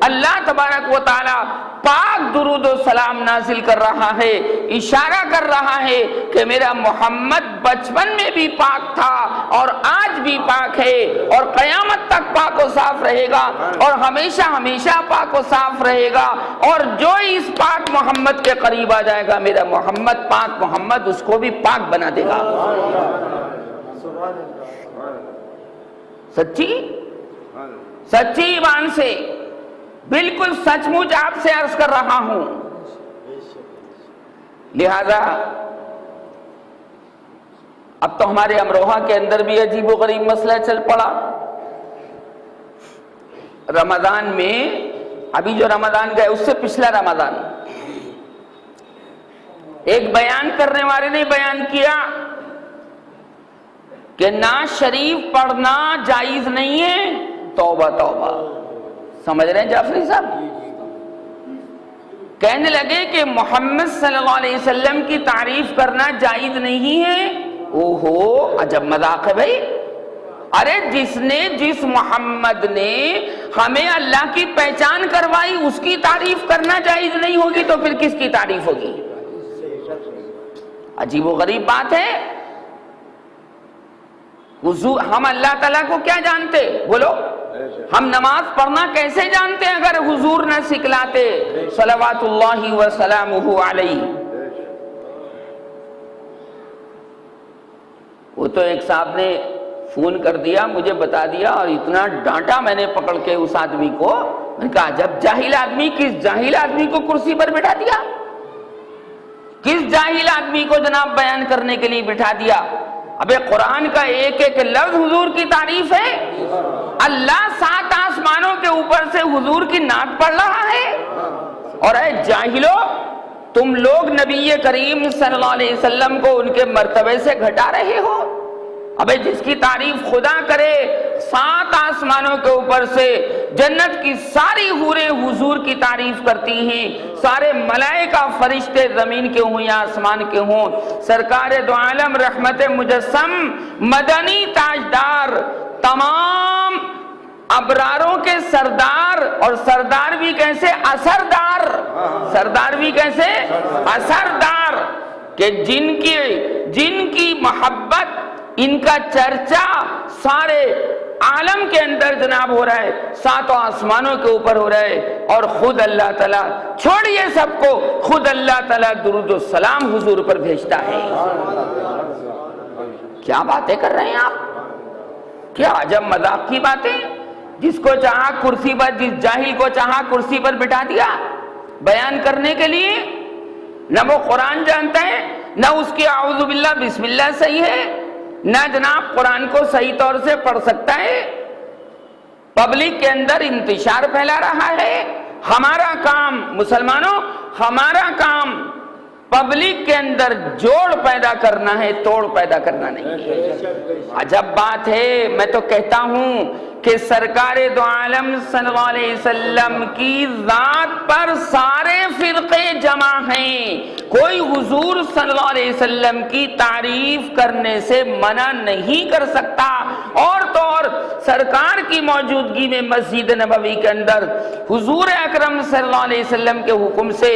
اللہ تبارک و تعالی پاک درود و سلام نازل کر رہا ہے، اشارہ کر رہا ہے کہ میرا محمد بچپن میں بھی پاک تھا اور آج بھی پاک ہے اور قیامت تک پاک و صاف رہے گا اور ہمیشہ ہمیشہ پاک و صاف رہے گا، اور جو اس پاک محمد کے قریب آ جائے گا میرا محمد پاک محمد اس کو بھی پاک بنا دے گا۔ سچی ایمان سے بالکل سچ مچ آپ سے عرض کر رہا ہوں۔ لہذا اب تو ہمارے امروہہ کے اندر بھی عجیب و غریب مسئلہ چل پڑا۔ رمضان میں ابھی جو رمضان گئے اس سے پچھلا رمضان ایک بیان کرنے والے نے بیان کیا کہ نعت شریف پڑھنا جائز نہیں ہے۔ توبہ توبہ، سمجھ رہے ہیں جعفری صاحب؟ کہنے لگے کہ محمد صلی اللہ علیہ وسلم کی تعریف کرنا جائز نہیں ہے۔ اوہو عجب مذاق ہے بھائی، ارے جس محمد نے ہمیں اللہ کی پہچان کروائی اس کی تعریف کرنا جائز نہیں ہوگی تو پھر کس کی تعریف ہوگی؟ عجیب و غریب بات ہے۔ حضور ہم اللہ تعالیٰ کو کیا جانتے؟ بولو، ہم نماز پڑھنا کیسے جانتے اگر حضور نہ سکھلاتے صلوات اللہ وسلامہ علیہ؟ وہ تو ایک صاحب نے فون کر دیا، مجھے بتا دیا اور اتنا ڈانٹا میں نے پکڑ کے اس آدمی کو، میں نے کہا جب جاہل آدمی، کس جاہل آدمی کو کرسی پر بٹھا دیا؟ کس جاہل آدمی کو جناب بیان کرنے کے لیے بٹھا دیا؟ ابے قرآن کا ایک ایک لفظ حضور کی تعریف ہے۔ اللہ 7 آسمانوں کے اوپر سے حضور کی نعت پڑھ رہا ہے، اور اے جاہلو تم لوگ نبی کریم صلی اللہ علیہ وسلم کو ان کے مرتبے سے گھٹا رہے ہو۔ ابے جس کی تعریف خدا کرے 7 آسمانوں کے اوپر سے جنت کی ساری حوریں حضور کی تعریف کرتی ہیں، سارے ملائکہ فرشتے زمین کے ہوں یا آسمان کے ہوں، سرکار دو عالم رحمت مجسم مدنی تاجدار تمام ابراروں کے سردار، اور سردار بھی کیسے؟ اثردار، سردار بھی کیسے؟ اثردار، کہ جن کی محبت ان کا چرچا سارے عالم کے اندر جناب ہو رہا ہے، 7 آسمانوں کے اوپر ہو رہا ہے، اور خود اللہ تعالیٰ چھوڑیے سب کو، خود اللہ تعالیٰ درود و سلام حضور پر بھیجتا ہے۔ کیا باتیں کر رہے ہیں آپ؟ کیا عجب مذاق کی باتیں! جس کو چاہا کرسی پر، جس جاہل کو چاہا کرسی پر بٹھا دیا بیان کرنے کے لیے، نہ وہ قرآن جانتا ہے، نہ اس کی اعوذ باللہ بسم اللہ صحیح ہے، نہ جناب قرآن کو صحیح طور سے پڑھ سکتا ہے، پبلک کے اندر انتشار پھیلا رہا ہے۔ ہمارا کام مسلمانوں، ہمارا کام پبلک کے اندر جوڑ پیدا کرنا ہے، توڑ پیدا کرنا نہیں ہے۔ عجب بات ہے، میں تو کہتا ہوں کہ سرکار دو عالم صلی اللہ علیہ وسلم کی ذات پر سارے فرقے جمع ہیں، کوئی حضور صلی اللہ علیہ وسلم کی تعریف کرنے سے منع نہیں کر سکتا۔ اور تو اور سرکار کی موجودگی میں مسجد نبوی کے اندر حضور اکرم صلی اللہ علیہ وسلم کے حکم سے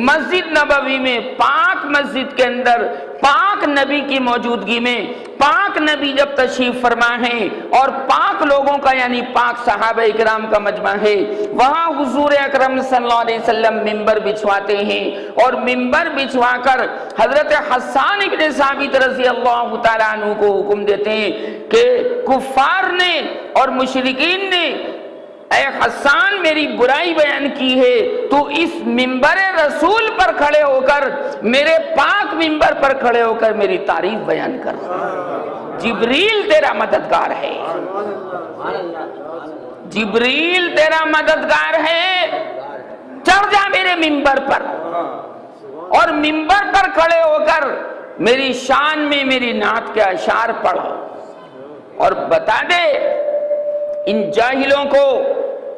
مسجد نبوی میں پاک مسجد کے اندر پاک نبی کی موجودگی میں پاک نبی جب تشریف فرما ہے اور پاک لوگوں کا یعنی پاک صحابہ اکرام کا مجمع ہے، وہاں حضور اکرم صلی اللہ علیہ وسلم ممبر بچھواتے ہیں اور ممبر بچھوا کر حضرت حسان ابن ثابت رضی اللہ تعالیٰ عنہ کو حکم دیتے ہیں کہ کفار نے اور مشرکین نے اے حسان میری برائی بیان کی ہے، تو اس ممبر رسول پر کھڑے ہو کر میرے پاک ممبر پر کھڑے ہو کر میری تعریف بیان کر۔ جبریل تیرا مددگار ہے، جبریل تیرا مددگار ہے، چڑھ جا میرے ممبر پر اور ممبر پر کھڑے ہو کر میری شان میں میری نعت کے اشعار پڑھو اور بتا دے ان جاہلوں کو،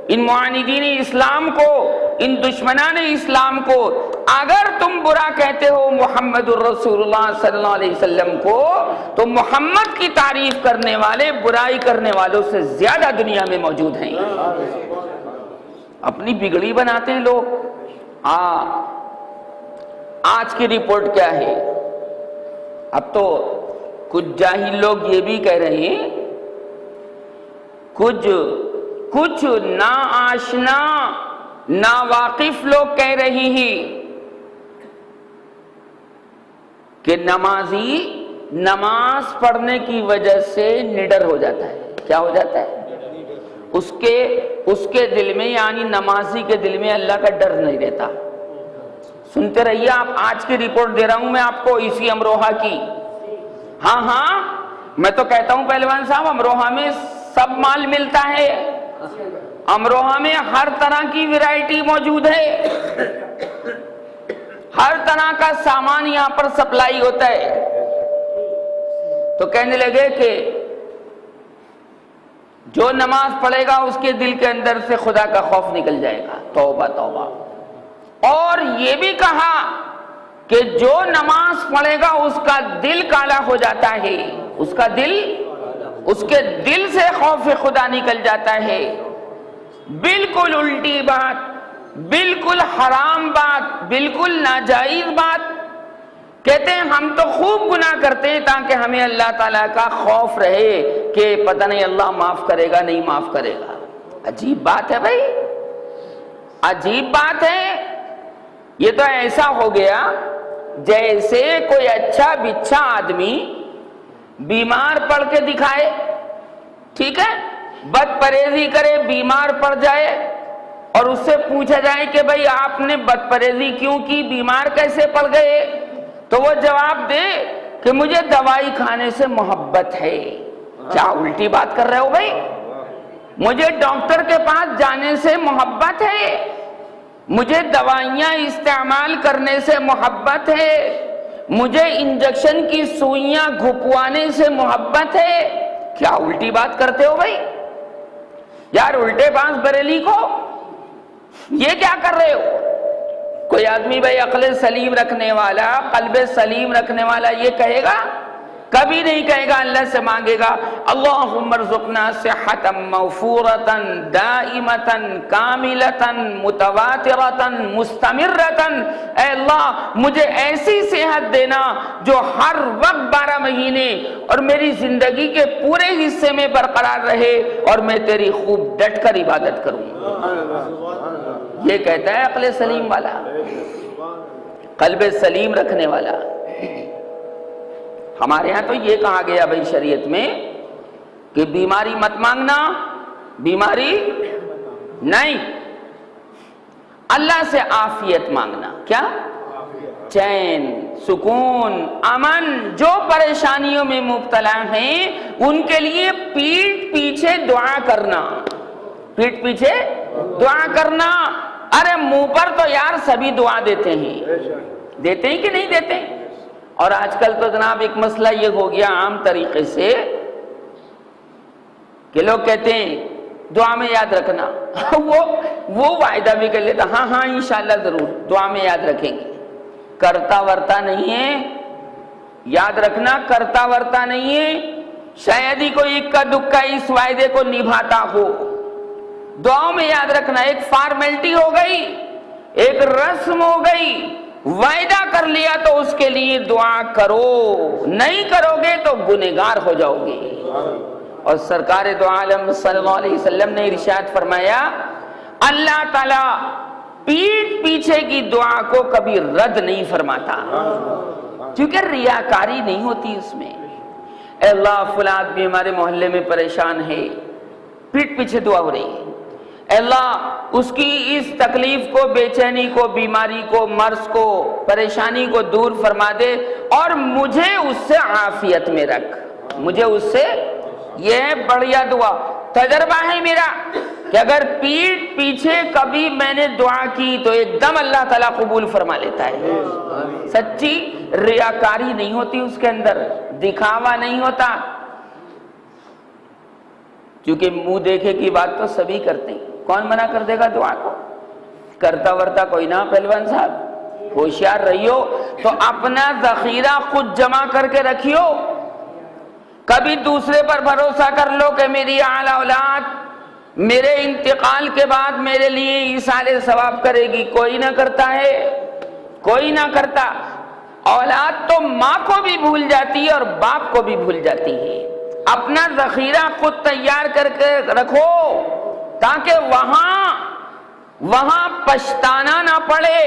ان معاندین اسلام کو، ان دشمنان اسلام کو، اگر تم برا کہتے ہو محمد الرسول اللہ صلی اللہ علیہ وسلم کو، تو محمد کی تعریف کرنے والے برائی کرنے والوں سے زیادہ دنیا میں موجود ہیں۔ اپنی بگڑی بناتے ہیں لوگ۔ آج کی رپورٹ کیا ہے؟ اب تو کچھ جاہل لوگ یہ بھی کہہ رہے ہیں، کچھ نا آشنا نا واقف لوگ کہہ رہی ہیں کہ نمازی نماز پڑھنے کی وجہ سے نڈر ہو جاتا ہے۔ کیا ہو جاتا ہے؟ اس کے دل میں یعنی نمازی کے دل میں اللہ کا ڈر نہیں رہتا۔ سنتے رہیے، آپ آج کی رپورٹ دے رہا ہوں میں آپ کو اسی امروہہ کی۔ ہاں میں تو کہتا ہوں پہلوان صاحب، امروہہ میں سب مال ملتا ہے، امروہہ میں ہر طرح کی ویرائٹی موجود ہے، ہر طرح کا سامان یہاں پر سپلائی ہوتا ہے۔ تو کہنے لگے کہ جو نماز پڑھے گا اس کے دل کے اندر سے خدا کا خوف نکل جائے گا۔ توبہ توبہ۔ اور یہ بھی کہا کہ جو نماز پڑھے گا اس کا دل کالا ہو جاتا ہے، اس کے دل سے خوف خدا نکل جاتا ہے۔ بالکل الٹی بات، بالکل حرام بات، بالکل ناجائز بات۔ کہتے ہیں ہم تو خوب گناہ کرتے ہیں تاکہ ہمیں اللہ تعالیٰ کا خوف رہے کہ پتہ نہیں اللہ معاف کرے گا نہیں معاف کرے گا۔ عجیب بات ہے بھائی، عجیب بات ہے۔ یہ تو ایسا ہو گیا جیسے کوئی اچھا بچھا آدمی بیمار پڑ کے دکھائے، ٹھیک ہے، بد پرہیزی کرے، بیمار پڑ جائے اور اس سے پوچھا جائے کہ بھئی آپ نے بد پرہیزی کیوں کی، بیمار کیسے پڑ گئے، تو وہ جواب دے کہ مجھے دوائی کھانے سے محبت ہے۔ کیا الٹی بات کر رہے ہو بھئی؟ مجھے ڈاکٹر کے پاس جانے سے محبت ہے، مجھے دوائیاں استعمال کرنے سے محبت ہے، مجھے انجیکشن کی سوئیاں گھپوانے سے محبت ہے۔ کیا الٹی بات کرتے ہو بھائی؟ یار الٹے باز بریلی کو یہ کیا کر رہے ہو؟ کوئی آدمی بھائی عقل سلیم رکھنے والا، قلب سلیم رکھنے والا یہ کہے گا؟ کبھی نہیں کہے گا۔ اللہ سے مانگے گا اللہم ارزقنا صحتا موفورتا دائمتا کاملتا متواترتا مستمرتا، اے اللہ مجھے ایسی صحت دینا جو ہر وقت 12 مہینے اور میری زندگی کے پورے حصے میں برقرار رہے اور میں تیری خوب ڈٹ کر عبادت کروں۔ یہ کہتا ہے عقل سلیم والا، قلب سلیم رکھنے والا۔ ہمارے ہاں تو یہ کہا گیا بھائی شریعت میں کہ بیماری مت مانگنا، بیماری نہیں، اللہ سے عافیت مانگنا۔ کیا؟ چین، سکون، امن۔ جو پریشانیوں میں مبتلا ہیں ان کے لیے پیٹھ پیچھے دعا کرنا، پیٹھ پیچھے دعا کرنا۔ ارے منہ پر تو یار سبھی دعا دیتے ہیں، دیتے ہیں کہ نہیں دیتے؟ اور آج کل تو جناب ایک مسئلہ یہ ہو گیا عام طریقے سے کہ لوگ کہتے ہیں دعا میں یاد رکھنا۔ وہ وعدہ بھی کر لیتا، ہاں ہاں انشاءاللہ ضرور دعا میں یاد رکھیں گے، کرتا ورتا نہیں ہے، یاد رکھنا کرتا ورتا نہیں ہے، شاید ہی کوئی اکا دکا اس وعدے کو نبھاتا ہو۔ دعاؤں میں یاد رکھنا ایک فارمیلٹی ہو گئی، ایک رسم ہو گئی، وعدہ کر لیا تو اس کے لیے دعا کرو، نہیں کرو گے تو گنہگار ہو جاؤ گے۔ اور سرکار دو عالم صلی اللہ علیہ وسلم نے ارشاد فرمایا اللہ تعالیٰ پیٹھ پیچھے کی دعا کو کبھی رد نہیں فرماتا، کیونکہ ریاکاری نہیں ہوتی اس میں۔ اے اللہ فلاں آدمی ہمارے محلے میں پریشان ہے، پیٹھ پیچھے دعا ہو رہی ہے، اے اللہ اس کی اس تکلیف کو، بے چینی کو، بیماری کو، مرض کو، پریشانی کو دور فرما دے اور مجھے اس سے عافیت میں رکھ، مجھے اس سے۔ یہ ہے بڑھیا دعا۔ تجربہ ہے میرا کہ اگر پیٹھ پیچھے کبھی میں نے دعا کی تو ایک دم اللہ تعالیٰ قبول فرما لیتا ہے۔ سچی ریاکاری نہیں ہوتی اس کے اندر، دکھاوا نہیں ہوتا، کیونکہ منہ دیکھے کی بات تو سبھی کرتے ہیں، کون منع کر دے گا دعا کو؟ کرتا ورتا کوئی نہ پہلوان صاحب، ہوشیار رہیو تو اپنا ذخیرہ خود جمع کر کے رکھیو، کبھی دوسرے پر بھروسہ کر لو کہ میری اعلی اولاد میرے انتقال کے بعد میرے لیے ایصال ثواب کرے گی، کوئی نہ کرتا ہے، کوئی نہ کرتا۔ اولاد تو ماں کو بھی بھول جاتی ہے اور باپ کو بھی بھول جاتی ہے۔ اپنا ذخیرہ خود تیار کر کے رکھو تاکہ وہاں پچھتانا نہ پڑے،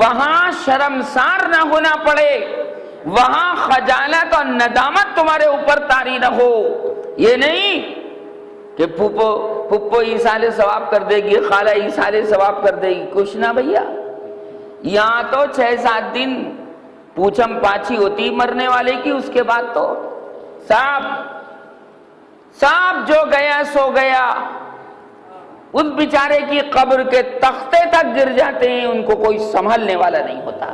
وہاں شرمسار نہ ہونا پڑے، وہاں خجالت اور ندامت تمہارے اوپر طاری نہ ہو۔ یہ نہیں کہ پھپھو ایصال ثواب کر دے گی، خالہ ایصال ثواب کر دے گی، کچھ نہ بھیا۔ یہاں تو 6-7 دن پوچھم پاچھی ہوتی مرنے والے کی، اس کے بعد تو صاحب جو گیا سو گیا، اس بیچارے کی قبر کے تختے تک گر جاتے ہیں، ان کو کوئی سنبھالنے والا نہیں ہوتا۔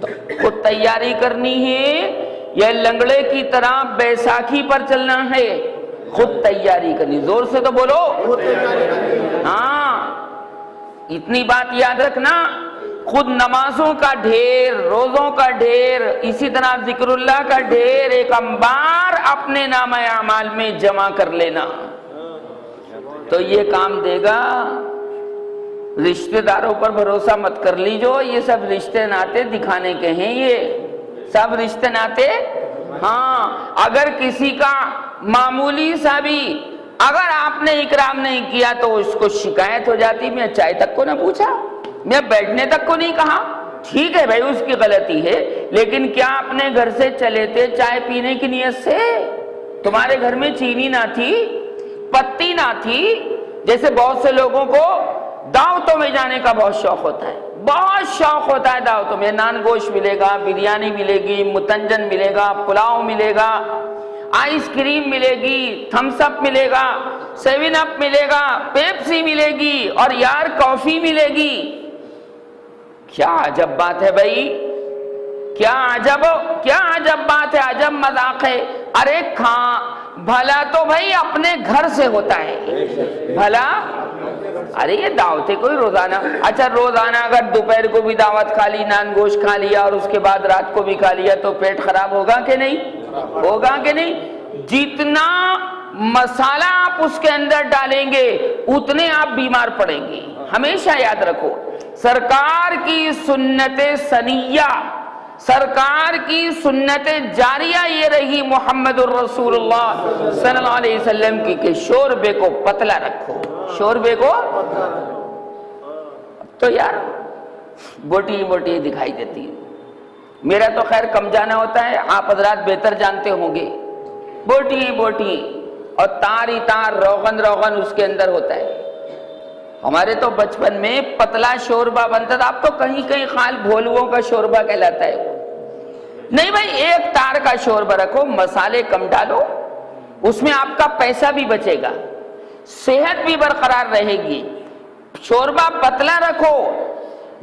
تو خود تیاری کرنی ہے یا لنگڑے کی طرح بیساکھی پر چلنا ہے؟ خود تیاری کرنی، زور سے تو بولو۔ ہاں اتنی بات یاد رکھنا، خود نمازوں کا ڈھیر، روزوں کا ڈھیر، اسی طرح ذکر اللہ کا ڈھیر ایک انبار اپنے نامہ اعمال میں جمع کر لینا، تو یہ کام دے گا۔ رشتہ داروں پر بھروسہ مت کر لیجو، یہ سب رشتے ناتے دکھانے کے ہیں، یہ سب رشتے ناتے۔ ہاں اگر کسی کا معمولی سا بھی اگر آپ نے اکرام نہیں کیا تو اس کو شکایت ہو جاتی، میں چائے تک کو نہ پوچھا، میں بیٹھنے تک کو نہیں کہا۔ ٹھیک ہے بھائی اس کی غلطی ہے، لیکن کیا اپنے گھر سے چلے تھے چائے پینے کی نیت سے؟ تمہارے گھر میں چینی نہ تھی، پتی نہ تھی؟ جیسے بہت سے لوگوں کو دعوتوں میں جانے کا بہت شوق ہوتا ہے، بہت شوق ہوتا ہے دعوتوں میں، نان گوشت ملے گا، بریانی ملے گی، متنجن ملے گا، پلاؤ ملے گا، آئس کریم ملے گی، تھمس اپ ملے گا، 7 اپ ملے گا، پیپسی ملے گی اور یار کافی ملے گی۔ کیا عجب بات ہے بھائی، کیا عجب بات ہے، عجب مذاق ہے۔ ارے بھلا تو بھائی اپنے گھر سے ہوتا ہے، بھلا ارے یہ دعوتیں کوئی روزانہ، اچھا روزانہ اگر دوپہر کو بھی دعوت کھا لی، نان گوشت کھا لیا اور اس کے بعد رات کو بھی کھا لیا تو پیٹ خراب ہوگا کہ نہیں؟ ہوگا کہ نہیں؟ جتنا مسالہ آپ اس کے اندر ڈالیں گے اتنے آپ بیمار پڑیں گے۔ ہمیشہ یاد رکھو سرکار کی سنت سنیہ، سرکار کی سنت جاریہ یہ رہی محمد الرسول اللہ صلی اللہ علیہ وسلم کی کہ شوربے کو پتلا رکھو، شوربے کو۔ تو یار بوٹی بوٹی دکھائی دیتی ہے، میرا تو خیر کم جانا ہوتا ہے، آپ حضرات بہتر جانتے ہوں گے، بوٹی بوٹی اور تار ہی تار، روغن روغن اس کے اندر ہوتا ہے۔ ہمارے تو بچپن میں پتلا شوربہ بنتا تھا، اب تو کہیں کہیں خال بھولووں کا شوربہ کہلاتا ہے۔ نہیں بھائی ایک تار کا شوربہ رکھو، مسالے کم ڈالو، اس میں آپ کا پیسہ بھی بچے گا، صحت بھی برقرار رہے گی۔ شوربہ پتلا رکھو،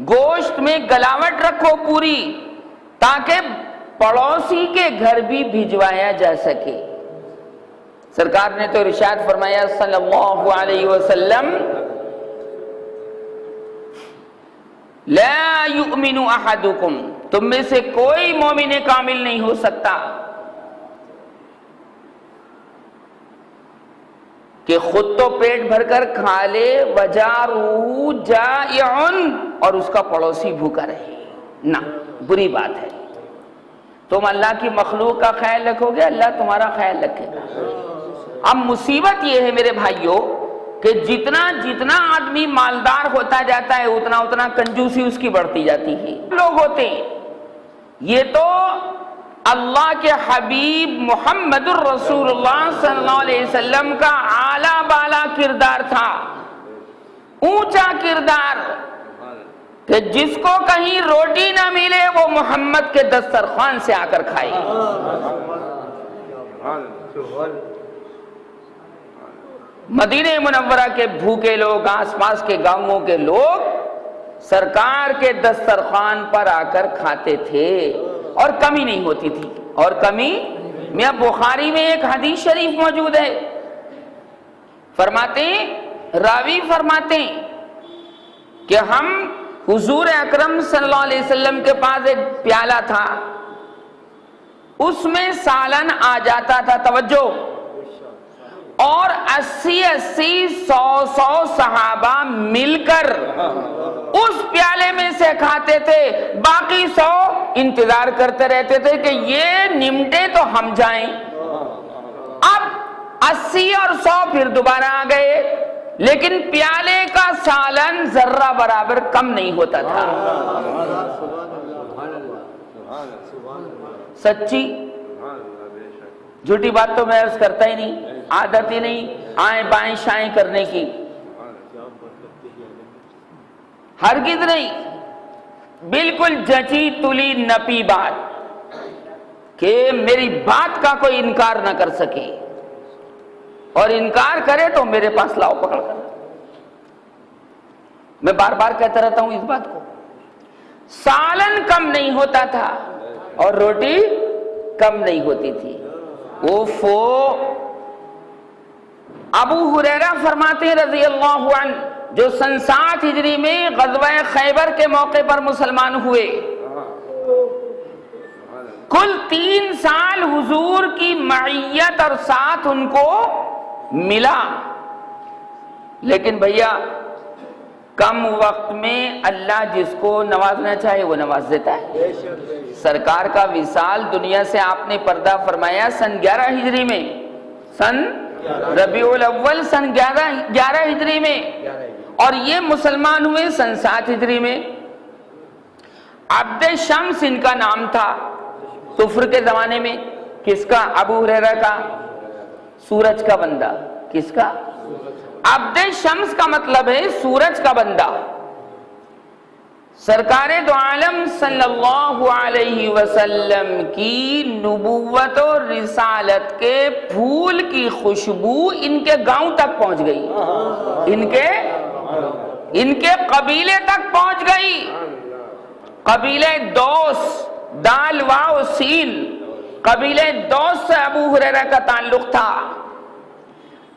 گوشت میں گلاوٹ رکھو پوری، تاکہ پڑوسی کے گھر بھی بھجوایا جا سکے۔ سرکار نے تو ارشاد فرمایا صلی اللہ علیہ وسلم، لا یؤمن احدکم، تم میں سے کوئی مومن کامل نہیں ہو سکتا کہ خود تو پیٹ بھر کر کھا لے، وجارہ جائع، اور اس کا پڑوسی بھوکا رہے، نہ، بری بات ہے۔ تم اللہ کی مخلوق کا خیال رکھو گے، اللہ تمہارا خیال رکھے گا۔ اب مصیبت یہ ہے میرے بھائیوں کہ جتنا جتنا آدمی مالدار ہوتا جاتا ہے اتنا اتنا کنجوسی اس کی بڑھتی جاتی ہے۔ لوگ ہوتے ہیں، یہ تو اللہ کے حبیب محمد الرسول اللہ صلی اللہ علیہ وسلم کا اعلیٰ بالا کردار تھا، اونچا کردار، کہ جس کو کہیں روٹی نہ ملے وہ محمد کے دسترخوان سے آ کر کھائے۔ مدینہ منورہ کے بھوکے لوگ، آس پاس کے گاؤں کے لوگ سرکار کے دسترخوان پر آ کر کھاتے تھے، اور کمی نہیں ہوتی تھی، اور کمی میاں بخاری میں ایک حدیث شریف موجود ہے، فرماتے راوی فرماتے کہ ہم حضور اکرم صلی اللہ علیہ وسلم کے پاس ایک پیالہ تھا، اس میں سالن آ جاتا تھا، توجہ، اور 80 100 صحابہ مل کر اس پیالے میں سے کھاتے تھے، باقی 100 انتظار کرتے رہتے تھے کہ یہ نمٹے تو ہم جائیں۔ اب 80 اور 100 پھر دوبارہ آ گئے، لیکن پیالے کا سالن ذرہ برابر کم نہیں ہوتا تھا۔ سچی جھوٹی بات تو میں عرض کرتا ہی نہیں، عادت ہی نہیں آئیں بائیں شائیں کرنے کی، ہرگز نہیں، بالکل جچی تلی نپی بات کہ میری بات کا کوئی انکار نہ کر سکے، اور انکار کرے تو میرے پاس لاؤ پکڑ کر۔ میں بار بار کہتا رہتا ہوں اس بات کو، سالن کم نہیں ہوتا تھا اور روٹی کم نہیں ہوتی تھی۔ اوفو، ابو ہریرہ فرماتے ہیں رضی اللہ عنہ، جو سن 7 ہجری میں غزوہ خیبر کے موقع پر مسلمان ہوئے، کل 3 سال حضور کی معیت اور ساتھ ان کو ملا، لیکن بھیا کم وقت میں اللہ جس کو نوازنا چاہے وہ نواز دیتا ہے۔ سرکار کا وصال دنیا سے آپ نے پردہ فرمایا سن 11 ہجری میں، سن ربیع الاول سن 11 ہجری میں، اور یہ مسلمان ہوئے سن 7 ہجری میں۔ عبد شمس ان کا نام تھا، کفر کے زمانے میں۔ کس کا؟ ابو ہریرہ کا، سورج کا بندہ۔ کس کا؟ عبد شمس کا مطلب ہے سورج کا بندہ۔ سرکار دو عالم صلی اللہ علیہ وسلم کی نبوت و رسالت کے پھول کی خوشبو ان کے گاؤں تک پہنچ گئی، ان کے قبیلے تک پہنچ گئی۔ قبیلہ دوس، دال واو سین، قبیلہ دوس سے ابو ہریرہ کا تعلق تھا۔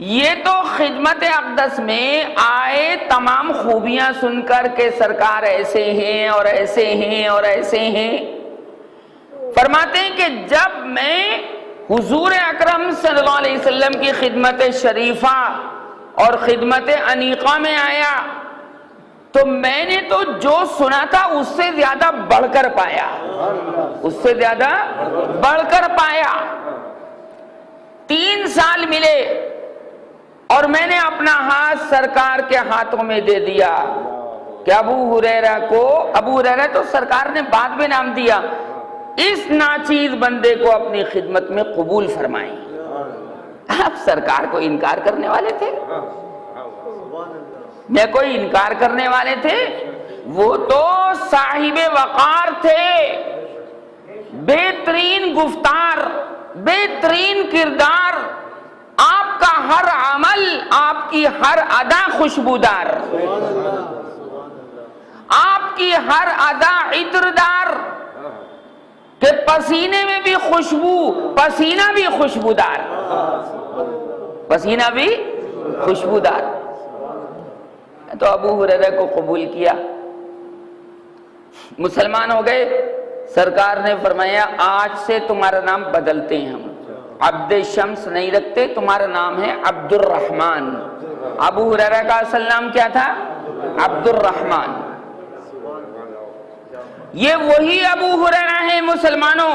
یہ تو خدمت اقدس میں آئے تمام خوبیاں سن کر کے سرکار ایسے ہیں اور ایسے ہیں اور ایسے ہیں۔ فرماتے ہیں کہ جب میں حضور اکرم صلی اللہ علیہ وسلم کی خدمت شریفہ اور خدمت انیقہ میں آیا تو میں نے تو جو سنا تھا اس سے زیادہ بڑھ کر پایا، اس سے زیادہ بڑھ کر پایا۔ 3 سال ملے اور میں نے اپنا ہاتھ سرکار کے ہاتھوں میں دے دیا کہ ابو ہریرہ کو، ابو ہریرہ تو سرکار نے بعد میں نام دیا، اس ناچیز بندے کو اپنی خدمت میں قبول فرمائیں۔ آپ سرکار کو انکار کرنے والے تھے؟ میں کوئی انکار کرنے والے تھے؟ وہ تو صاحب وقار تھے، بہترین گفتار، بہترین کردار، آپ کا ہر عمل، آپ کی ہر ادا خوشبودار، آپ کی ہر ادا عطردار، کہ پسینے میں بھی خوشبو، پسینہ بھی خوشبودار۔ پسینہ بھی خوشبودار. تو ابو ہریرہ کو قبول کیا، مسلمان ہو گئے. سرکار نے فرمایا آج سے تمہارا نام بدلتے ہیں، ہم عبد شمس نہیں رکھتے، تمہارا نام ہے عبد الرحمن. ابو ہریرہ کا اصل نام کیا تھا؟ عبد الرحمن. یہ وہی ابو ہریرہ ہیں مسلمانوں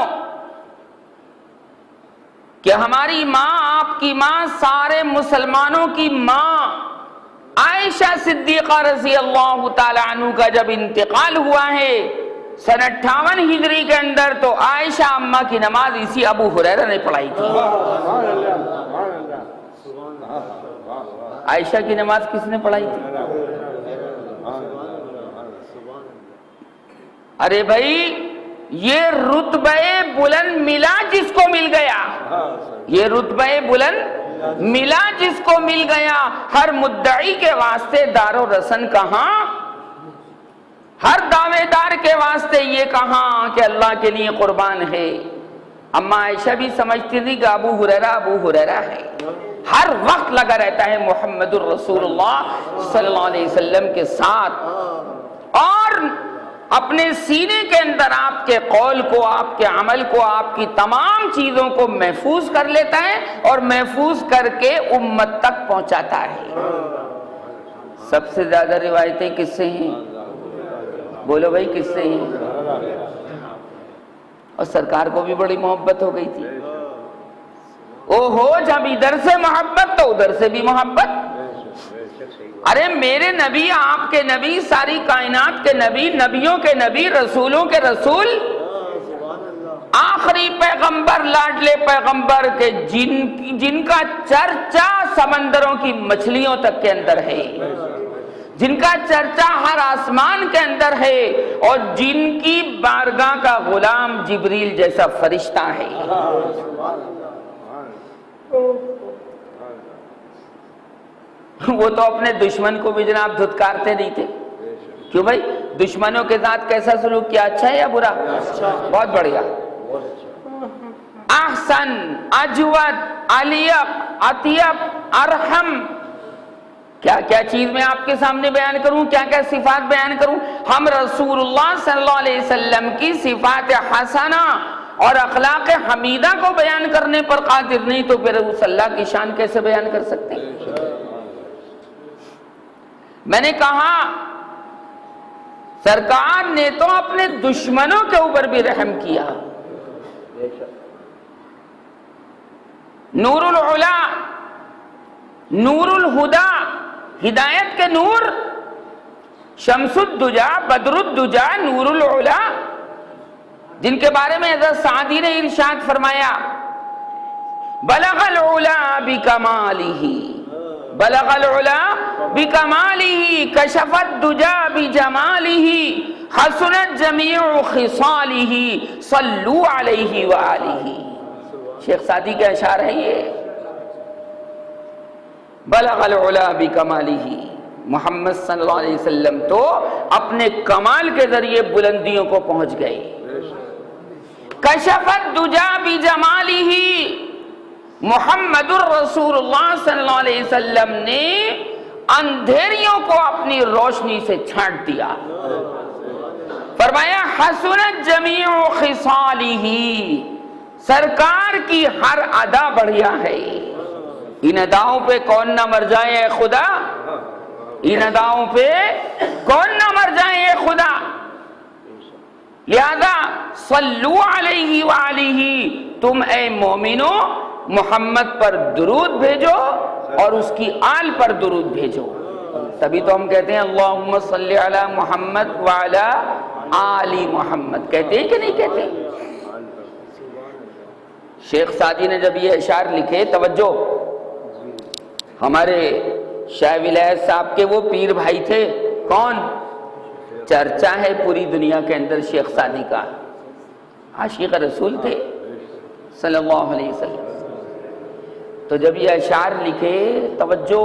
کہ ہماری ماں، آپ کی ماں، سارے مسلمانوں کی ماں عائشہ صدیقہ رضی اللہ تعالی عنہ کا جب انتقال ہوا ہے سن 58 ہجری کے اندر، تو عائشہ اماں کی نماز اسی ابو ہریرہ نے پڑھائی تھی. عائشہ کی نماز کس نے پڑھائی تھی؟ ارے بھائی یہ رتبہ بلند ملا جس کو مل گیا، یہ رتبہ بلند ملا جس کو مل گیا. ہر مدعی کے واسطے دار و رسن کہاں، ہر دعوے دار کے واسطے یہ کہاں کہ اللہ کے لیے قربان ہے. اما عائشہ بھی سمجھتی تھی کہ ابو ہریرہ ہے، ہر وقت لگا رہتا ہے محمد الرسول اللہ صلی اللہ علیہ وسلم کے ساتھ، اور اپنے سینے کے اندر آپ کے قول کو، آپ کے عمل کو، آپ کی تمام چیزوں کو محفوظ کر لیتا ہے اور محفوظ کر کے امت تک پہنچاتا ہے. سب سے زیادہ روایتیں کس سے ہیں؟ بولو بھائی کس سے ہیں؟ اور سرکار کو بھی بڑی محبت ہو گئی تھی. او ہو جب ادھر سے محبت تو ادھر سے بھی محبت. ارے میرے نبی، آپ کے نبی، ساری کائنات کے نبی، نبیوں کے نبی، رسولوں کے رسول، آخری پیغمبر، لاڈلے پیغمبر کے جن کا چرچا سمندروں کی مچھلیوں تک کے اندر ہے، جن کا چرچا ہر آسمان کے اندر ہے، اور جن کی بارگاہ کا غلام جبریل جیسا فرشتہ ہے. وہ تو اپنے دشمن کو بھی جناب دھتکارتے نہیں تھے. کیوں بھائی؟ دشمنوں کے ساتھ کیسا سلوک کیا، اچھا ہے یا برا؟ بہت بڑھیا. احسن، اجود، الیق، اطیب، ارحم، کیا کیا چیز میں آپ کے سامنے بیان کروں، کیا کیا صفات بیان کروں. ہم رسول اللہ صلی اللہ علیہ وسلم کی صفات حسنہ اور اخلاق حمیدہ کو بیان کرنے پر قادر نہیں تو پھر اس اللہ کی شان کیسے بیان کر سکتے ہیں؟ میں نے کہا سرکار نے تو اپنے دشمنوں کے اوپر بھی رحم کیا. نور العلا، نور الہدا، ہدایت کے نور، شمس الدجا، بدر الدجا، نور العلا، جن کے بارے میں حضرت سعدی نے ارشاد فرمایا بلغ العلا بکمالہ، بلغ العلا بکمالہ، کشف الدجا بجمالہ، حسنت جمیع خصالہ، صلو علیہ وآلہ. شیخ سعدی کے اشعار ہے یہ. بلغ العلا بکمالہ، محمد صلی اللہ علیہ وسلم تو اپنے کمال کے ذریعے بلندیوں کو پہنچ گئے. کشف الدجا بجمالہ، محمد الرسول اللہ صلی اللہ علیہ وسلم نے اندھیریوں کو اپنی روشنی سے چھانٹ دیا. فرمایا حسنت جمیع خصالہ، سرکار کی ہر ادا بڑھیا ہے. ان اداؤں پہ کون نہ مر جائے اے خدا، ان اداؤں پہ کون نہ مر جائے اے خدا. لہذا صلو علیہ وآلہ، تم اے مومنو محمد پر درود بھیجو اور اس کی آل پر درود بھیجو. تبھی تو ہم کہتے ہیں اللہم صلی علی محمد وعلی آل محمد. کہتے ہیں کہ نہیں کہتے؟ شیخ سعدی نے جب یہ اشعار لکھے، توجہ، ہمارے شاہ ولایت صاحب کے وہ پیر بھائی تھے، کون؟ چرچا ہے پوری دنیا کے اندر شیخ سعدی کا، عاشق رسول تھے صلی اللہ علیہ وسلم. تو جب یہ اشعار لکھے، توجہ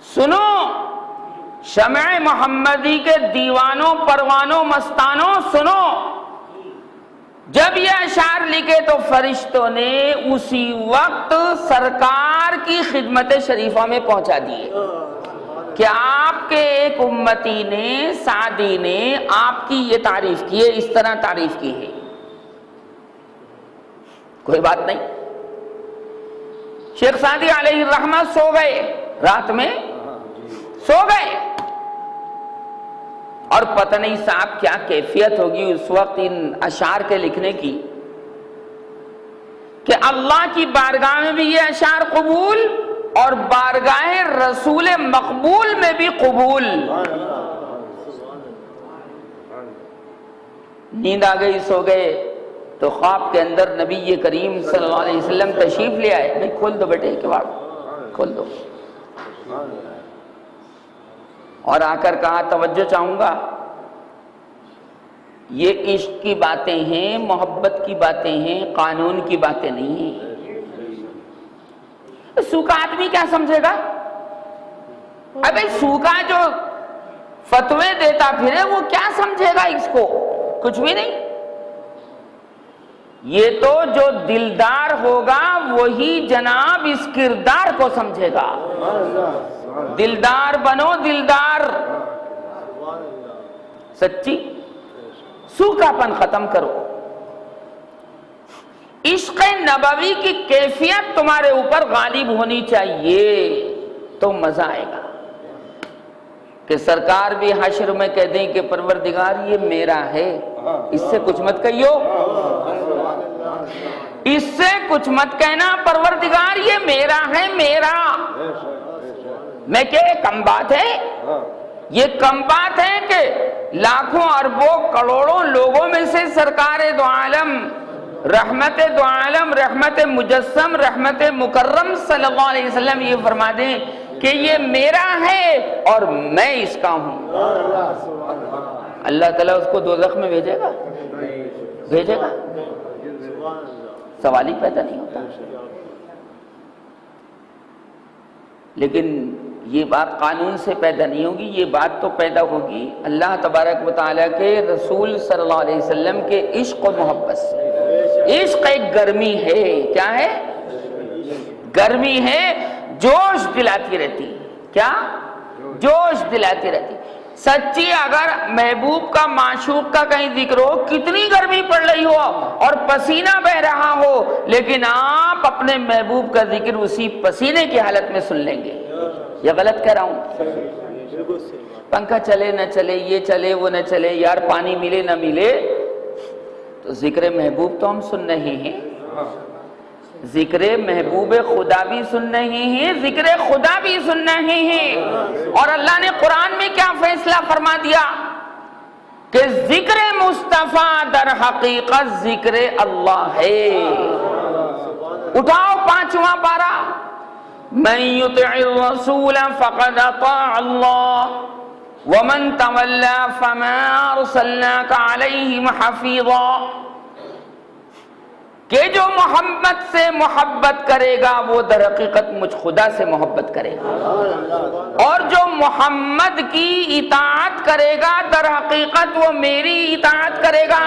سنو، شمع محمدی کے دیوانوں، پروانوں، مستانوں، سنو. جب یہ اشعار لکھے تو فرشتوں نے اسی وقت سرکار کی خدمت شریفہ میں پہنچا دیے کہ آپ کے ایک امتی نے، سعدی نے آپ کی یہ تعریف کی ہے، اس طرح تعریف کی ہے۔ کوئی بات نہیں، شیخ سعدی علیہ الرحمہ سو گئے، رات میں سو گئے، اور پتہ نہیں صاحب کیا کیفیت ہوگی اس وقت ان اشعار کے لکھنے کی کہ اللہ کی بارگاہ میں بھی یہ اشعار قبول اور بارگاہ رسول مقبول میں بھی قبول۔ نیند آ گئی، سو گئے، تو خواب کے اندر نبی کریم صلی اللہ علیہ وسلم تشریف لے آئے۔ بھائی کھول دو بیٹے کے بعد، کھول دو، اور آ کر کہا توجہ چاہوں گا، یہ عشق کی باتیں ہیں، محبت کی باتیں ہیں، قانون کی باتیں نہیں ہیں۔ سوکھا آدمی کیا سمجھے گا؟ ابے سوکھا جو فتوے دیتا پھرے وہ کیا سمجھے گا اس کو؟ کچھ بھی نہیں۔ یہ تو جو دلدار ہوگا وہی جناب اس کردار کو سمجھے گا۔ دلدار بنو، دلدار، سچی، سوکھا پن ختم کرو۔ عشق نبوی کی کیفیت تمہارے اوپر غالب ہونی چاہیے تو مزہ آئے گا کہ سرکار بھی حشر میں کہہ دیں کہ پروردگار یہ میرا ہے، اس سے کچھ مت کہیو، اس سے کچھ مت کہنا، پروردگار یہ میرا ہے، میرا۔ میں کہ کم بات ہے؟ یہ کم بات ہے کہ لاکھوں اربوں کروڑوں لوگوں میں سے سرکار دو عالم، رحمت دو عالم، رحمت مجسم، رحمت مکرم صلی اللہ علیہ وسلم یہ فرما دیں کہ یہ میرا ہے اور میں اس کا ہوں، اللہ تعالیٰ اس کو دوزخ میں بھیجے گا؟ بھیجے گا؟ سوال ہی پیدا نہیں ہوتا۔ لیکن یہ بات قانون سے پیدا نہیں ہوگی، یہ بات تو پیدا ہوگی اللہ تبارک و تعالیٰ کے رسول صلی اللہ علیہ وسلم کے عشق و محبت سے۔ عشق ایک گرمی ہے، کیا ہے؟ گرمی ہے، جوش دلاتی رہتی۔ کیا؟ جوش دلاتی رہتی۔ سچی اگر محبوب کا، معشوق کا کہیں ذکر ہو، کتنی گرمی پڑ رہی ہو اور پسینہ بہ رہا ہو، لیکن آپ اپنے محبوب کا ذکر اسی پسینے کی حالت میں سن لیں گے۔ یہ غلط کہہ رہا ہوں؟ پنکھا چلے نہ چلے، یہ چلے وہ نہ چلے، یار پانی ملے نہ ملے، تو ذکر محبوب تو ہم سن رہے ہیں، ذکر محبوب خدا بھی سن رہے ہیں، ذکر خدا بھی سن رہے ہیں۔ اور اللہ نے قرآن میں کیا فیصلہ فرما دیا کہ ذکر مصطفیٰ در حقیقت ذکر اللہ ہے۔ اٹھاؤ 5واں پارہ، من یطع الرسول فقد اطاع اللہ ومن تولی فما ارسلناک علیہم حفیظا، کہ جو محمد سے محبت کرے گا وہ در حقیقت مجھ خدا سے محبت کرے گا، اور جو محمد کی اطاعت کرے گا در حقیقت وہ میری اطاعت کرے گا۔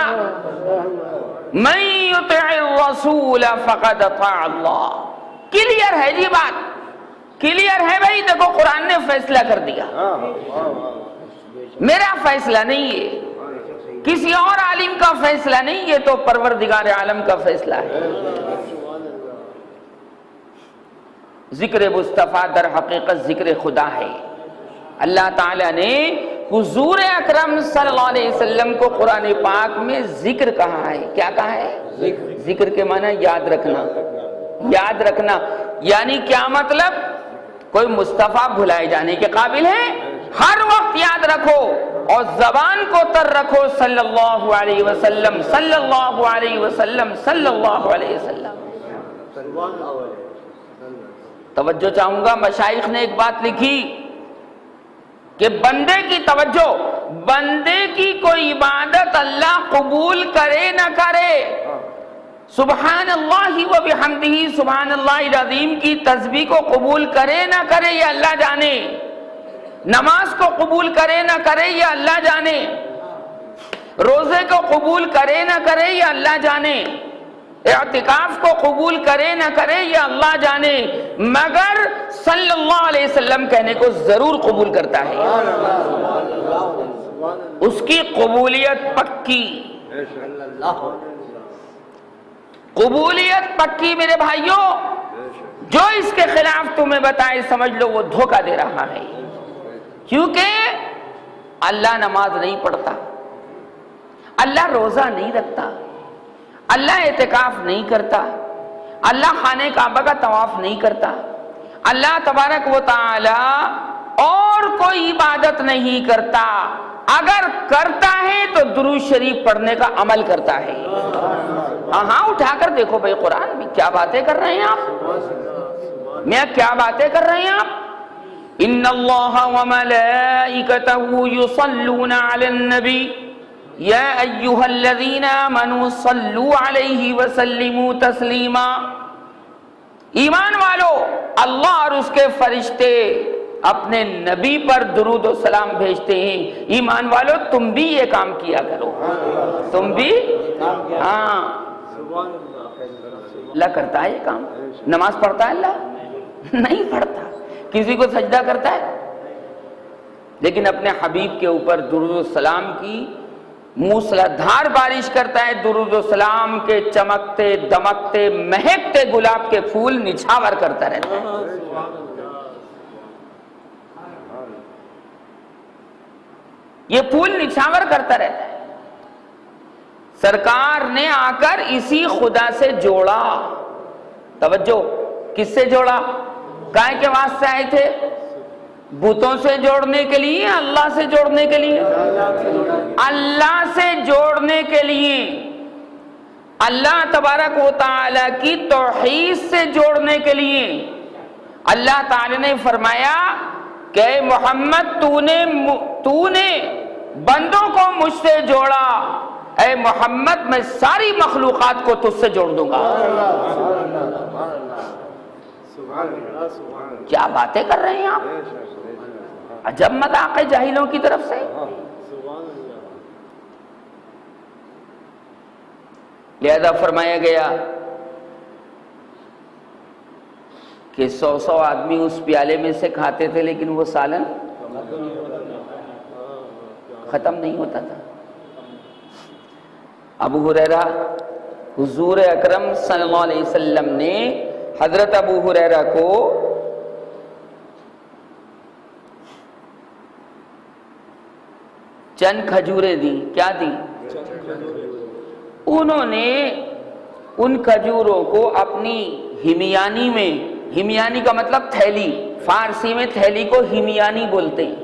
من یطع الرسول فقد اطاع اللہ۔ کلیئر ہے جی بات، کلیئر ہے بھائی، دیکھو قرآن نے فیصلہ کر دیا، میرا فیصلہ نہیں ہے، کسی اور عالم کا فیصلہ نہیں، یہ تو پروردگار عالم کا فیصلہ ہے۔ ذکر مصطفیٰ در حقیقت ذکر خدا ہے۔ اللہ تعالیٰ نے حضور اکرم صلی اللہ علیہ وسلم کو قرآن پاک میں ذکر کہا ہے۔ کیا کہا ہے؟ ذکر کے معنی یاد رکھنا، یاد رکھنا، یعنی کیا مطلب؟ کوئی مصطفیٰ بھلائے جانے کے قابل ہے؟ ہر وقت یاد رکھو اور زبان کو تر رکھو، صلی اللہ علیہ وسلم، صلی اللہ علیہ وسلم، صلی اللہ علیہ وسلم۔ توجہ چاہوں گا، مشائخ نے ایک بات لکھی کہ بندے کی توجہ، بندے کی کوئی عبادت اللہ قبول کرے نہ کرے، سبحان اللہ و بحمدہ، سبحان اللہ العظیم کی تسبیح کو قبول کرے نہ کرے یہ اللہ جانے، نماز کو قبول کرے نہ کرے یہ اللہ جانے، روزے کو قبول کرے نہ کرے یہ اللہ جانے، اعتکاف کو قبول کرے نہ کرے یہ اللہ جانے، مگر صلی اللہ علیہ وسلم کہنے کو ضرور قبول کرتا ہے، اس کی قبولیت پکی، قبولیت پکی۔ میرے بھائیوں، جو اس کے خلاف تمہیں بتائے سمجھ لو وہ دھوکہ دے رہا ہے، کیونکہ اللہ نماز نہیں پڑھتا، اللہ روزہ نہیں رکھتا، اللہ اعتکاف نہیں کرتا، اللہ خانہ کعبہ کا طواف نہیں کرتا، اللہ تبارک و تعالی اور کوئی عبادت نہیں کرتا، اگر کرتا ہے تو درود شریف پڑھنے کا عمل کرتا ہے۔ ہاں اٹھا کر دیکھو بھائی قرآن میں کیا باتیں کر رہے ہیں آپ، میں کیا باتیں کر رہے ہیں آپ۔ ان اللہ وملائکتہ یصلون علی النبی یا ایہا الذین آمنوا صلوا علیہ وسلموا تسلیما۔ ایمان والو، اللہ اور اس کے فرشتے اپنے نبی پر درود و سلام بھیجتے ہیں، ایمان والو تم بھی یہ کام کیا کرو، تم بھی۔ ہاں اللہ کرتا ہے یہ کام، نماز پڑھتا ہے اللہ نہیں پڑھتا، کسی کو سجدہ کرتا ہے، لیکن اپنے حبیب کے اوپر درود و سلام کی موسلادھار بارش کرتا ہے، درود و سلام کے چمکتے دمکتے مہکتے گلاب کے پھول نچھاور کرتا رہتا ہے۔ یہ پھول نچھاور کرتا رہتا ہے۔ سرکار نے آ کر اسی خدا سے جوڑا، توجہ، کس سے جوڑا؟ کائے کے واسطے آئے تھے؟ بتوں سے جوڑنے کے لیے، اللہ سے جوڑنے کے لیے؟ اللہ سے جوڑنے کے لیے، اللہ تبارک و تعالی کی توحید سے جوڑنے کے لیے۔ اللہ تعالی نے فرمایا کہ اے محمد تو نے بندوں کو مجھ سے جوڑا، اے محمد میں ساری مخلوقات کو تجھ سے جوڑ دوں گا۔ کیا باتیں کر رہے ہیں آپ، عجب مذاق ہے جاہلوں کی طرف سے۔ لہذا فرمایا گیا کہ 100 آدمی اس پیالے میں سے کھاتے تھے لیکن وہ سالن ختم نہیں ہوتا تھا۔ ابو ہریرہ، حضور اکرم صلی اللہ علیہ وسلم نے حضرت ابو ہریرہ کو چند کھجوریں دی۔ کیا دی؟ انہوں نے ان کھجوروں کو اپنی ہمیانی میں، ہمیانی کا مطلب تھیلی، فارسی میں تھیلی کو ہمیانی بولتے ہیں،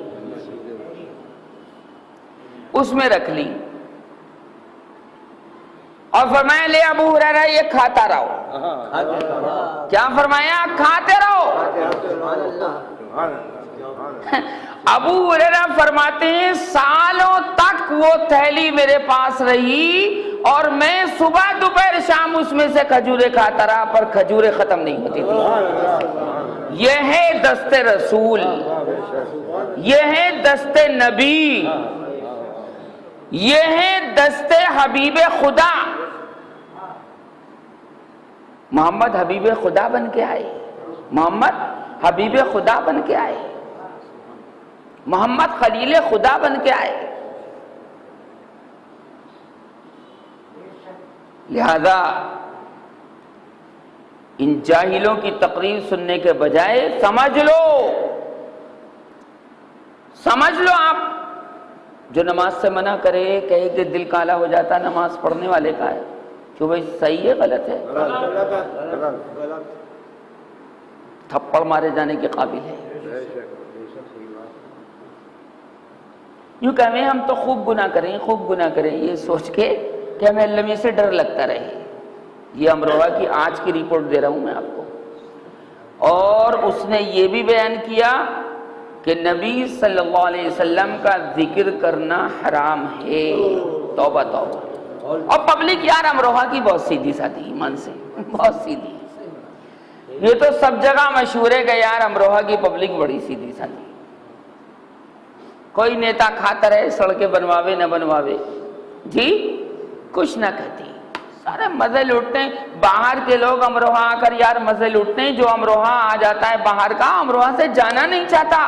اس میں رکھ لی اور فرمایا لے ابو ہریرہ یہ کھاتا رہو۔ کیا فرمایا؟ کھاتے رہو۔ ابو ہریرہ فرماتے ہیں سالوں تک وہ تھیلی میرے پاس رہی اور میں صبح دوپہر شام اس میں سے کھجوریں کھاتا رہا، پر کھجوریں ختم نہیں ہوتی تھی۔ یہ ہے دست رسول، یہ ہے دست نبی، یہ ہے دست حبیب خدا۔ محمد حبیب خدا بن کے آئے، محمد حبیب خدا بن کے آئے، محمد خلیل خدا بن کے آئے۔ لہذا ان جاہلوں کی تقریر سننے کے بجائے سمجھ لو آپ، جو نماز سے منع کرے، کہے کہ دل کالا ہو جاتا نماز پڑھنے والے کا ہے، کہ بھائی صحیح ہے غلط ہے؟ تھپڑ مارے جانے کے قابل ہے۔ یوں کہ ہم تو خوب گناہ کریں یہ سوچ کے کہ ہمیں اللہ سے ڈر لگتا رہے۔ یہ امروہہ کی آج کی رپورٹ دے رہا ہوں میں آپ کو۔ اور اس نے یہ بھی بیان کیا کہ نبی صلی اللہ علیہ وسلم کا ذکر کرنا حرام ہے۔ توبہ توبہ۔ اور پبلک یار امروہہ کی بہت سیدھی سادھی، ایمان سے بہت سیدھی، یہ تو سب جگہ مشہور ہے کہ یار امروہہ کی پبلک بڑی سیدھی سادھی، کوئی نیتا کھاتا رہے، سڑکیں بنواوے نہ بنواوے، جی کچھ نہ کہتی، سارے مزے لوٹتے ہیں۔ باہر کے لوگ امروہہ آ کر یار مزے لوٹتے ہیں، جو امروہہ آ جاتا ہے باہر کا امروہہ سے جانا نہیں چاہتا،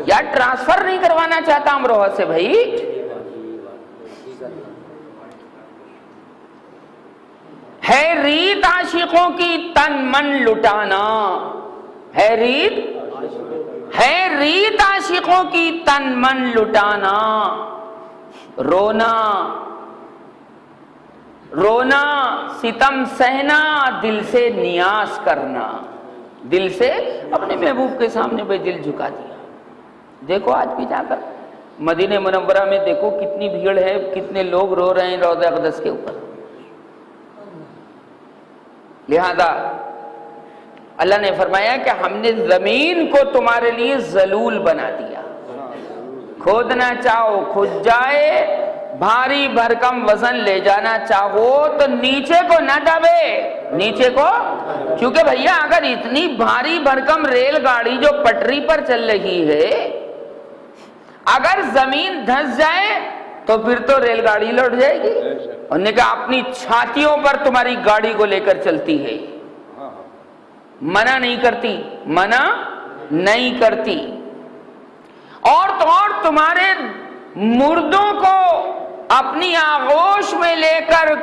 یا ٹرانسفر نہیں کروانا چاہتا امروہہ سے۔ بھائی ہے ریت عاشقوں کی تن من لٹانا، ہے ریت عاشقوں کی تن من لٹانا، رونا رونا ستم سہنا دل سے نیاز کرنا، دل سے اپنے محبوب کے سامنے بھائی دل جھکا دیا۔ دیکھو آج بھی جا کر مدینہ منورہ میں دیکھو کتنی بھیڑ ہے، کتنے لوگ رو رہے ہیں روضہ اقدس کے اوپر۔ لہذا اللہ نے فرمایا کہ ہم نے زمین کو تمہارے لیے ذلول بنا دیا، کھودنا چاہو کھود جائے، بھاری بھرکم وزن لے جانا چاہو تو نیچے کو نہ دبے، نیچے کو، کیونکہ بھیا اگر اتنی بھاری بھرکم ریل گاڑی جو پٹری پر چل رہی ہے اگر زمین دھس جائے تو پھر تو ریل گاڑی لوٹ جائے گی۔ انہوں نے کہا اپنی چھاتیوں پر تمہاری گاڑی کو لے کر چلتی ہے، منع نہیں کرتی، منع نہیں کرتی۔ اور تو اور تمہارے مردوں کو اپنی آغوش میں لے کر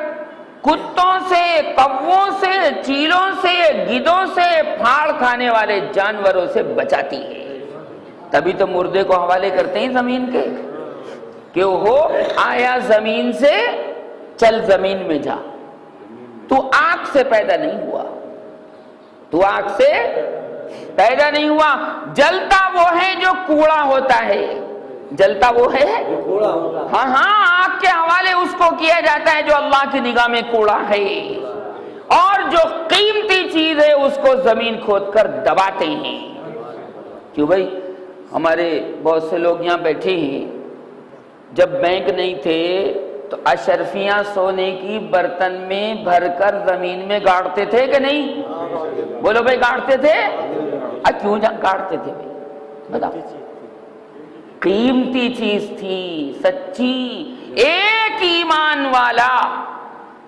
کتوں سے، کووں سے، چیلوں سے، گدھوں سے، پھاڑ کھانے والے جانوروں سے بچاتی ہے۔ تبھی تو مردے کو حوالے کرتے ہیں زمین کے کہ وہ آیا زمین سے چل زمین میں جا، تو آگ سے پیدا نہیں ہوا، تو آگ سے پیدا نہیں ہوا، جلتا وہ ہے جو کوڑا ہوتا ہے، جلتا وہ ہے، ہاں ہاں آگ کے حوالے اس کو کیا جاتا ہے جو اللہ کی نگاہ میں کوڑا ہے، اور جو قیمتی چیز ہے اس کو زمین کھود کر دباتے ہیں۔ کیوں بھائی ہمارے بہت سے لوگ یہاں بیٹھے ہیں، جب بینک نہیں تھے تو اشرفیاں سونے کی برتن میں بھر کر زمین میں گاڑتے تھے کہ نہیں؟ بولو بھائی گاڑتے تھے؟ کیوں گاڑتے تھے بھائی بتاؤ؟ قیمتی چیز تھی، سچی، ایک ایمان والا،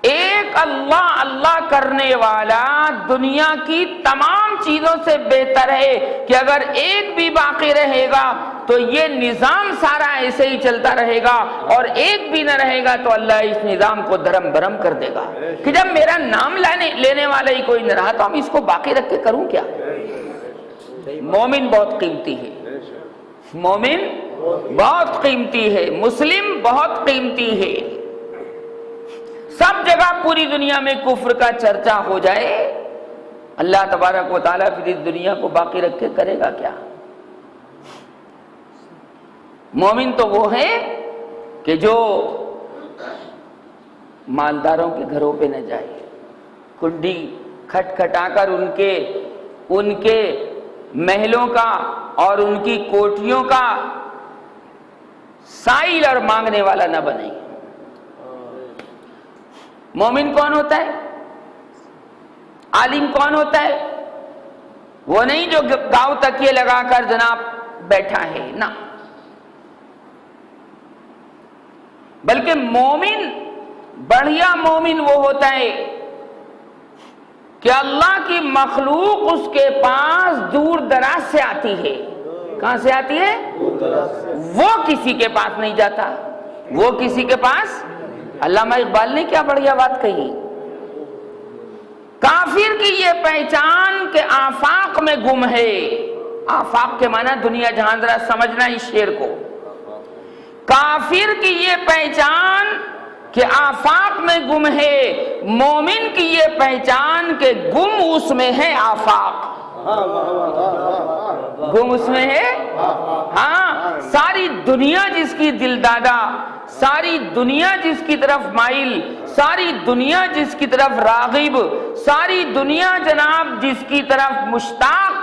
ایک اللہ اللہ کرنے والا دنیا کی تمام چیزوں سے بہتر ہے کہ اگر ایک بھی باقی رہے گا تو یہ نظام سارا ایسے ہی چلتا رہے گا، اور ایک بھی نہ رہے گا تو اللہ اس نظام کو دھرم برم کر دے گا کہ جب میرا نام لینے والا ہی کوئی نہ رہا تو ہم اس کو باقی رکھ کے کروں کیا؟ مومن بہت قیمتی ہے، مومن بہت قیمتی ہے، مسلم بہت قیمتی ہے۔ سب جگہ پوری دنیا میں کفر کا چرچا ہو جائے، اللہ تبارک و تعالیٰ پھر اس دنیا کو باقی رکھ کے کرے گا کیا؟ مومن تو وہ ہے کہ جو مالداروں کے گھروں پہ نہ جائے، کنڈی کھٹکھٹا کر ان کے محلوں کا اور ان کی کوٹھیوں کا سائل اور مانگنے والا نہ بنے۔ مومن کون ہوتا ہے؟ عالم کون ہوتا ہے؟ وہ نہیں جو گاؤں تکیے لگا کر جناب بیٹھا ہے، نہ، بلکہ مومن، بڑھیا مومن وہ ہوتا ہے کہ اللہ کی مخلوق اس کے پاس دور دراز سے آتی ہے۔ کہاں سے آتی ہے؟ وہ کسی کے پاس نہیں جاتا، وہ کسی کے پاس۔ علامہ اقبال نے کیا بڑھیا بات کہی، کافر کی یہ پہچان کہ آفاق میں گم ہے، آفاق کے معنی دنیا جہاں، ذرا سمجھنا اس شعر کو، کافر کی یہ پہچان کہ آفاق میں گم ہے، مومن کی یہ پہچان کہ گم اس میں ہے آفاق، گم اس میں ہے۔ ہاں، ساری دنیا جس کی دل دادا، ساری دنیا جس کی طرف مائل، ساری دنیا جس کی طرف راغب، ساری دنیا جناب جس کی طرف مشتاق،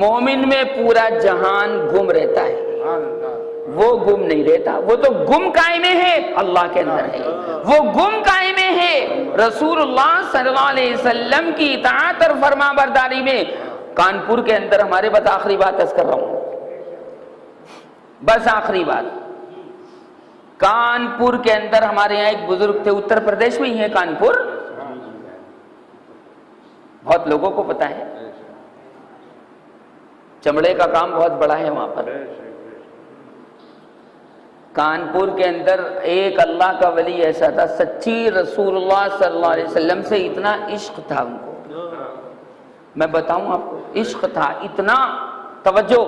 مومن میں پورا جہان گم رہتا ہے، وہ گم نہیں رہتا، وہ تو گم قائمے ہے، اللہ کے اندر ہے، وہ گم قائمے ہے رسول اللہ صلی اللہ علیہ وسلم کی اطاعت اور فرما برداری میں۔ کانپور کے اندر ہمارے، بس آخری بات عرض کر رہا ہوں، بس آخری بات، کانپور کے اندر ہمارے یہاں ایک بزرگ تھے، اتر پردیش میں ہی ہے کانپور، بہت لوگوں کو پتا ہے، چمڑے کا کام بہت بڑا ہے وہاں پر۔ کانپور کے اندر ایک اللہ کا ولی ایسا تھا، سچی رسول اللہ صلی اللہ علیہ وسلم سے اتنا عشق تھا ان کو، میں بتاؤں آپ کو، عشق تھا اتنا، توجہ،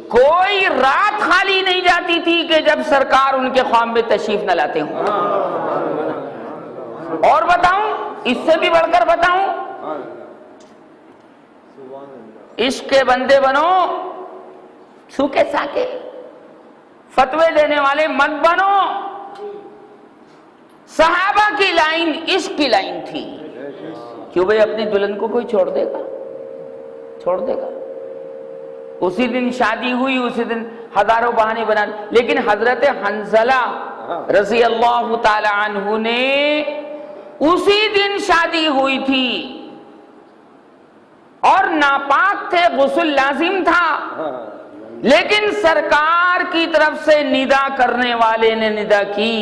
کوئی رات خالی نہیں جاتی تھی کہ جب سرکار ان کے خواب میں تشریف نہ لاتے ہوں۔ اور بتاؤں، اس سے بھی بڑھ کر بتاؤں، عشق کے بندے بنو، سوکھے ساکے فتوے دینے والے مت بنو۔ صحابہ کی لائن عشق کی لائن تھی، کیوں بھئی اپنی دلہن کو کوئی چھوڑ دے گا؟ چھوڑ دے گا؟ اسی دن شادی ہوئی، اسی دن ہزاروں بہانے بنا، لیکن حضرت حنظلہ رضی اللہ تعالی عنہ نے اسی دن شادی ہوئی تھی اور ناپاک تھے، غسل لازم تھا، لیکن سرکار کی طرف سے ندا کرنے والے نے ندا کی،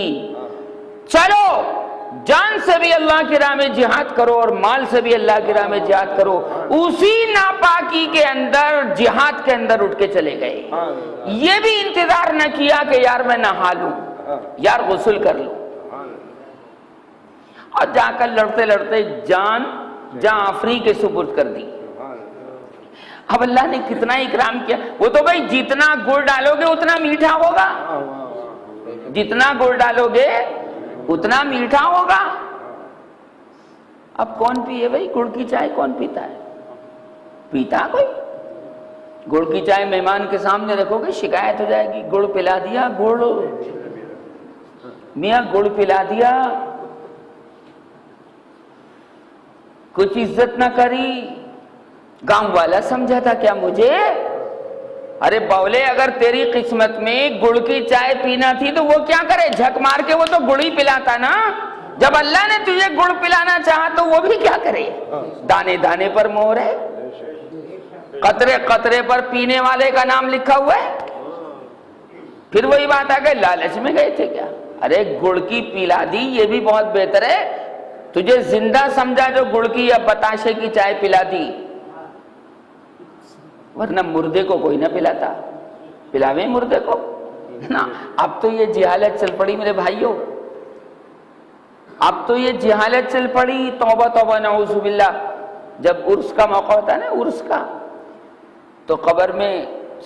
چلو جان سے بھی اللہ کی راہ میں جہاد کرو اور مال سے بھی اللہ کی راہ میں جہاد کرو۔ اسی ناپاکی کے اندر، جہاد کے اندر اٹھ کے چلے گئے، یہ بھی انتظار نہ کیا کہ یار میں نہا لوں، یار غسل کر لوں، اور جا کر لڑتے لڑتے جان جہاں آفری کے سپرد کر دی۔ اب اللہ نے کتنا اکرام کیا، وہ تو بھائی جتنا گڑ ڈالو گے اتنا میٹھا ہوگا، جتنا گڑ ڈالو گے اتنا میٹھا ہوگا۔ اب کون پیے بھائی گڑ کی چائے؟ کون پیتا ہے؟ پیتا کوئی؟ گڑ کی چائے مہمان کے سامنے رکھو گے شکایت ہو جائے گی، گڑ پلا دیا، گڑ میاں گڑ پلا دیا، کچھ عزت نہ کری، گاؤں والا سمجھا تھا کیا مجھے؟ ارے بولے اگر تیری قسمت میں گڑ کی چائے پینا تھی تو وہ کیا کرے؟ جھک مار کے وہ تو گڑ ہی پلاتا نا۔ جب اللہ نے تجھے گڑ پلانا چاہا تو وہ بھی کیا کرے؟ دانے دانے پر مہر ہے، قطرے قطرے پر پینے والے کا نام لکھا ہوا ہے۔ پھر وہی بات آ گئی، لالچ میں گئے تھے کیا؟ ارے گڑ کی پلا دی یہ بھی بہت بہتر ہے، تجھے زندہ سمجھا جو گڑ کی یا بتاشے کی چائے پلا دی، ورنہ مردے کو کوئی نہ پلاتا، پلاویں مردے کو نا۔ اب تو یہ جہالت چل پڑی میرے بھائیوں، اب تو یہ جہالت چل پڑی، توبہ توبہ نعوذ باللہ۔ جب عرس کا موقع ہوتا ہے نا، عرس کا، تو قبر میں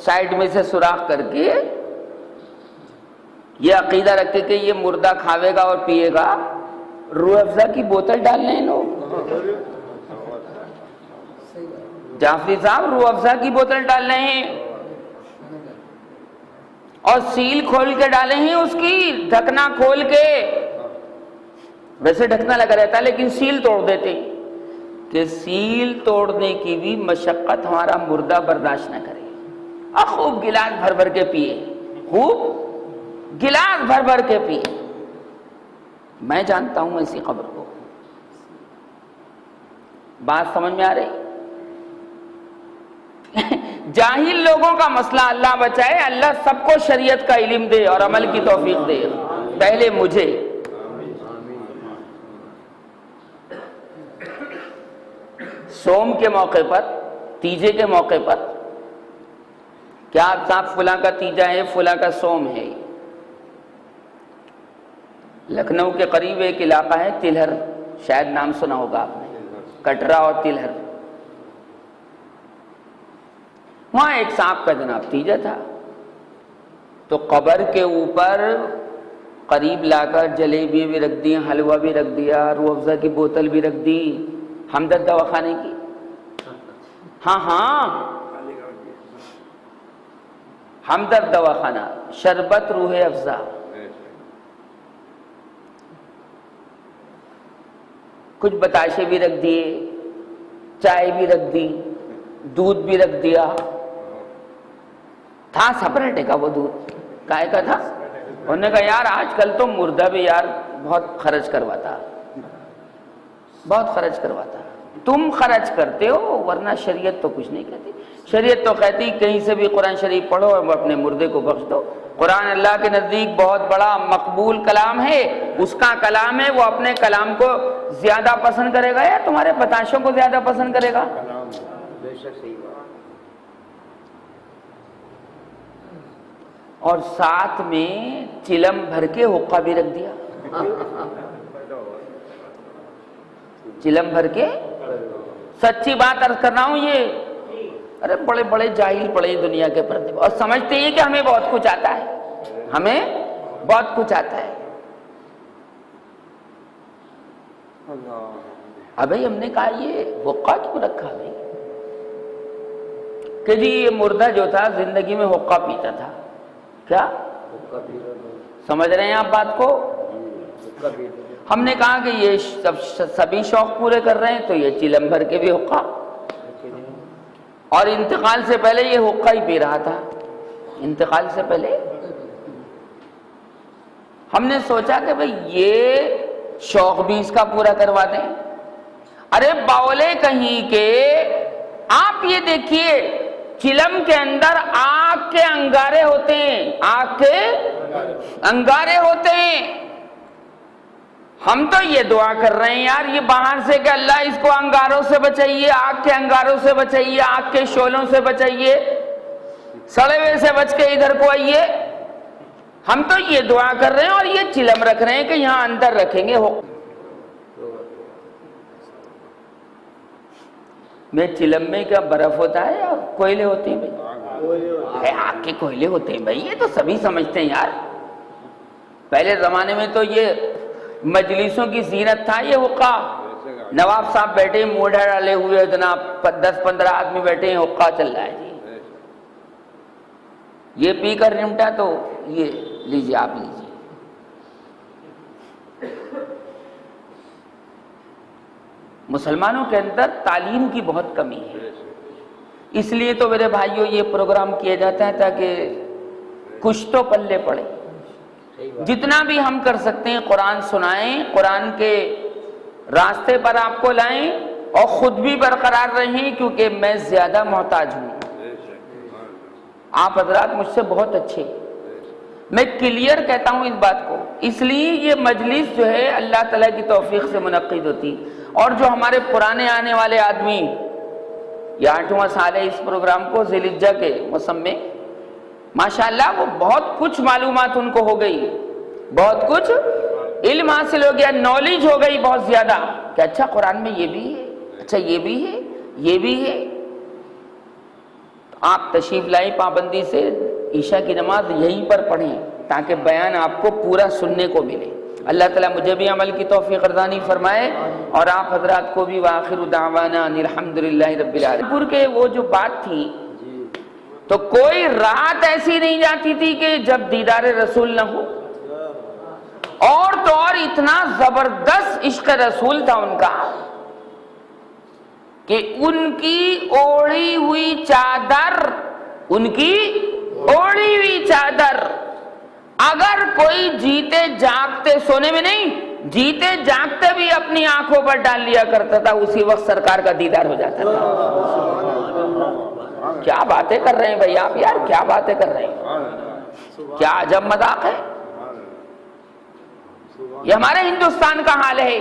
سائیڈ میں سے سوراخ کر کے یہ عقیدہ رکھے کہ یہ مردہ کھاوے گا اور پیے گا، روح افزا کی بوتل ڈالنے ہیں لوگ، جعفری صاحب روح افزا کی بوتل ڈال رہے ہیں اور سیل کھول کے ڈالے ہیں، اس کی ڈھکنا کھول کے، ویسے ڈھکنا لگا رہتا ہے لیکن سیل توڑ دیتے کہ سیل توڑنے کی بھی مشقت ہمارا مردہ برداشت نہ کرے، اور خوب گلاس بھر بھر کے پیے، خوب گلاس بھر بھر کے پیے۔ میں جانتا ہوں ایسی قبر کو، بات سمجھ میں آ رہی؟ جاہل لوگوں کا مسئلہ اللہ بچائے، اللہ سب کو شریعت کا علم دے اور عمل کی توفیق دے، پہلے مجھے۔ سوم کے موقع پر، تیجے کے موقع پر، کیا آپ صاحب فلاں کا تیجا ہے، فلاں کا سوم ہے؟ لکھنؤ کے قریب ایک علاقہ ہے تلہر، شاید نام سنا ہوگا آپ نے، کٹرا اور تلہر، وہاں ایک صاحب کا جناب تیجا تھا، تو قبر کے اوپر قریب لا کر جلیبی بھی رکھ دی، حلوہ بھی رکھ دیا، روح افزا کی بوتل بھی رکھ دی، ہمدرد دواخانے کی، ہاں ہاں ہمدرد دواخانہ، شربت روح افزا، کچھ بتاشے بھی رکھ دیے، چائے بھی رکھ دی، دودھ بھی رکھ دیا، تھا سپریٹ کا وہ دودھ، کائے کا تھا؟ انہوں نے کہا یار آج کل تو مردہ بھی یار بہت خرچ کرواتا، بہت خرچ کرواتا، تم خرچ کرتے ہو ورنہ شریعت تو کچھ نہیں کہتی۔ شریعت تو کہتی کہیں سے بھی قرآن شریف پڑھو اور اپنے مردے کو بخش دو. قرآن اللہ کے نزدیک بہت بڑا مقبول کلام ہے، اس کا کلام ہے، وہ اپنے کلام کو زیادہ پسند کرے گا یا تمہارے بتاشوں کو زیادہ پسند کرے گا؟ بے شک صحیح بات. اور ساتھ میں چلم بھر کے حقہ بھی رکھ دیا. چلم بھر کے، سچی بات عرض کر رہا ہوں یہ، ارے بڑے بڑے جاہل پڑے دنیا کے پردے اور سمجھتے ہیں کہ ہمیں بہت کچھ آتا ہے، ہمیں بہت کچھ آتا ہے. ابھی ہم نے کہا یہ حقہ کیوں رکھا بھائی؟ کہ جی یہ مردہ جو تھا زندگی میں حقہ پیتا تھا. کیا سمجھ رہے ہیں آپ بات کو؟ ہم نے کہا کہ یہ سبھی شوق پورے کر رہے ہیں تو یہ چلم بھر کے بھی حقہ، اور انتقال سے پہلے یہ حقہ ہی پی رہا تھا. انتقال سے پہلے ہم نے سوچا کہ بھئی یہ شوق بھی اس کا پورا کروا دیں. ارے باولے کہیں کے، آپ یہ دیکھیے چلم کے اندر آگ کے انگارے ہوتے ہیں، آگ کے انگارے ہوتے ہیں. ہم تو یہ دعا کر رہے ہیں یار یہ باہر سے کہ اللہ اس کو انگاروں سے بچائیے، آگ کے انگاروں سے بچائیے، آگ کے شعلوں سے بچائیے، سڑے ہوئے سے بچ کے ادھر کو آئیے. ہم تو یہ دعا کر رہے ہیں اور یہ چلم رکھ رہے ہیں کہ یہاں اندر رکھیں گے. میں چلم میں کیا برف ہوتا ہے یا کوئلے ہوتے ہیں بھائی؟ آگ کے کوئلے ہوتے ہیں بھائی، یہ تو سبھی سمجھتے ہیں یار. پہلے زمانے میں تو یہ مجلسوں کی زینت تھا یہ حقہ. نواب صاحب بیٹھے موڑا ڈالے ہوئے، جناب 10-15 آدمی بیٹھے ہیں، حقہ چل رہا ہے جی. یہ پی کر نمٹا تو یہ لیجیے آپ لیجیے. مسلمانوں کے اندر تعلیم کی بہت کمی ہے، اس لیے تو میرے بھائیوں یہ پروگرام کیا جاتا ہے تاکہ کچھ تو پلے پڑے. جتنا بھی ہم کر سکتے ہیں قرآن سنائیں، قرآن کے راستے پر آپ کو لائیں اور خود بھی برقرار رہیں، کیونکہ میں زیادہ محتاج ہوں. آپ حضرات مجھ سے بہت اچھے، میں کلیئر کہتا ہوں اس بات کو. اس لیے یہ مجلس جو ہے اللہ تعالیٰ کی توفیق سے منعقد ہوتی. اور جو ہمارے پرانے آنے والے آدمی، یہ 8واں سال ہے اس پروگرام کو، ذی الحجہ کے موسم میں، ماشاءاللہ وہ بہت کچھ معلومات ان کو ہو گئی، بہت کچھ علم حاصل ہو گیا، نالج ہو گئی بہت زیادہ کہ اچھا قرآن میں یہ بھی ہے، اچھا یہ بھی ہے، یہ بھی ہے. آپ تشریف لائیں پابندی سے، عشاء کی نماز یہیں پر پڑھیں تاکہ بیان آپ کو پورا سننے کو ملے. اللہ تعالیٰ مجھے بھی عمل کی توفیق ارزانی فرمائے اور آپ حضرات کو بھی. وآخر دعوانا ان الحمدللہ رب العالمین. پور کے وہ جو بات تھی تو کوئی رات ایسی نہیں جاتی تھی کہ جب دیدار رسول نہ ہو. اور تو اور اتنا زبردست عشق رسول تھا ان کا کہ ان کی اوڑھی ہوئی چادر، ان کی اوڑھی ہوئی چادر اگر کوئی جیتے جاگتے، سونے میں نہیں، جیتے جاگتے بھی اپنی آنکھوں پر ڈال لیا کرتا تھا، اسی وقت سرکار کا دیدار ہو جاتا تھا. کیا باتیں کر رہے ہیں بھائی آپ یار، کیا باتیں کر رہے ہیں، کیا عجب مذاق ہے. یہ ہمارے ہندوستان کا حال ہے،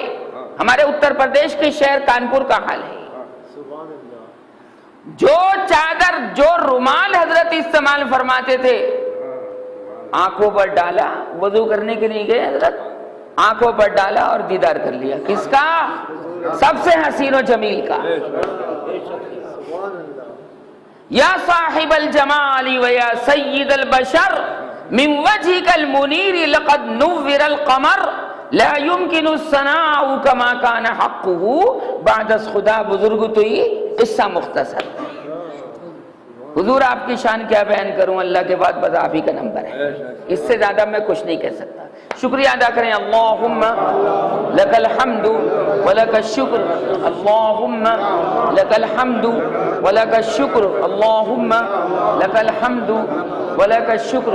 ہمارے اتر پردیش کے شہر کانپور کا حال ہے. جو چادر، جو رومال حضرت استعمال فرماتے تھے، آنکھوں پر ڈالا، وضو کرنے کے لیے گئے حضرت، آنکھوں پر ڈالا اور دیدار کر لیا. کس کا؟ سب سے حسین و جمیل کا. یا صاحب الجمال و یا سید البشر من وجهك المنیر لقد نور القمر لا يمكن الثناء كما كان حقه بعد از خدا. بزرگ تو یہ قصہ مختصر. حضور آپ کی شان کیا بیان کروں، اللہ کے بعد بس آپ ہی کا نمبر ہے، اس سے زیادہ میں کچھ نہیں کہہ سکتا. شکریہ ادا کریں. اللہم لک الحمد ولک الشکر، اللہم لک الحمد ولک الشکر، اللہم لک الحمد ولک الشکر.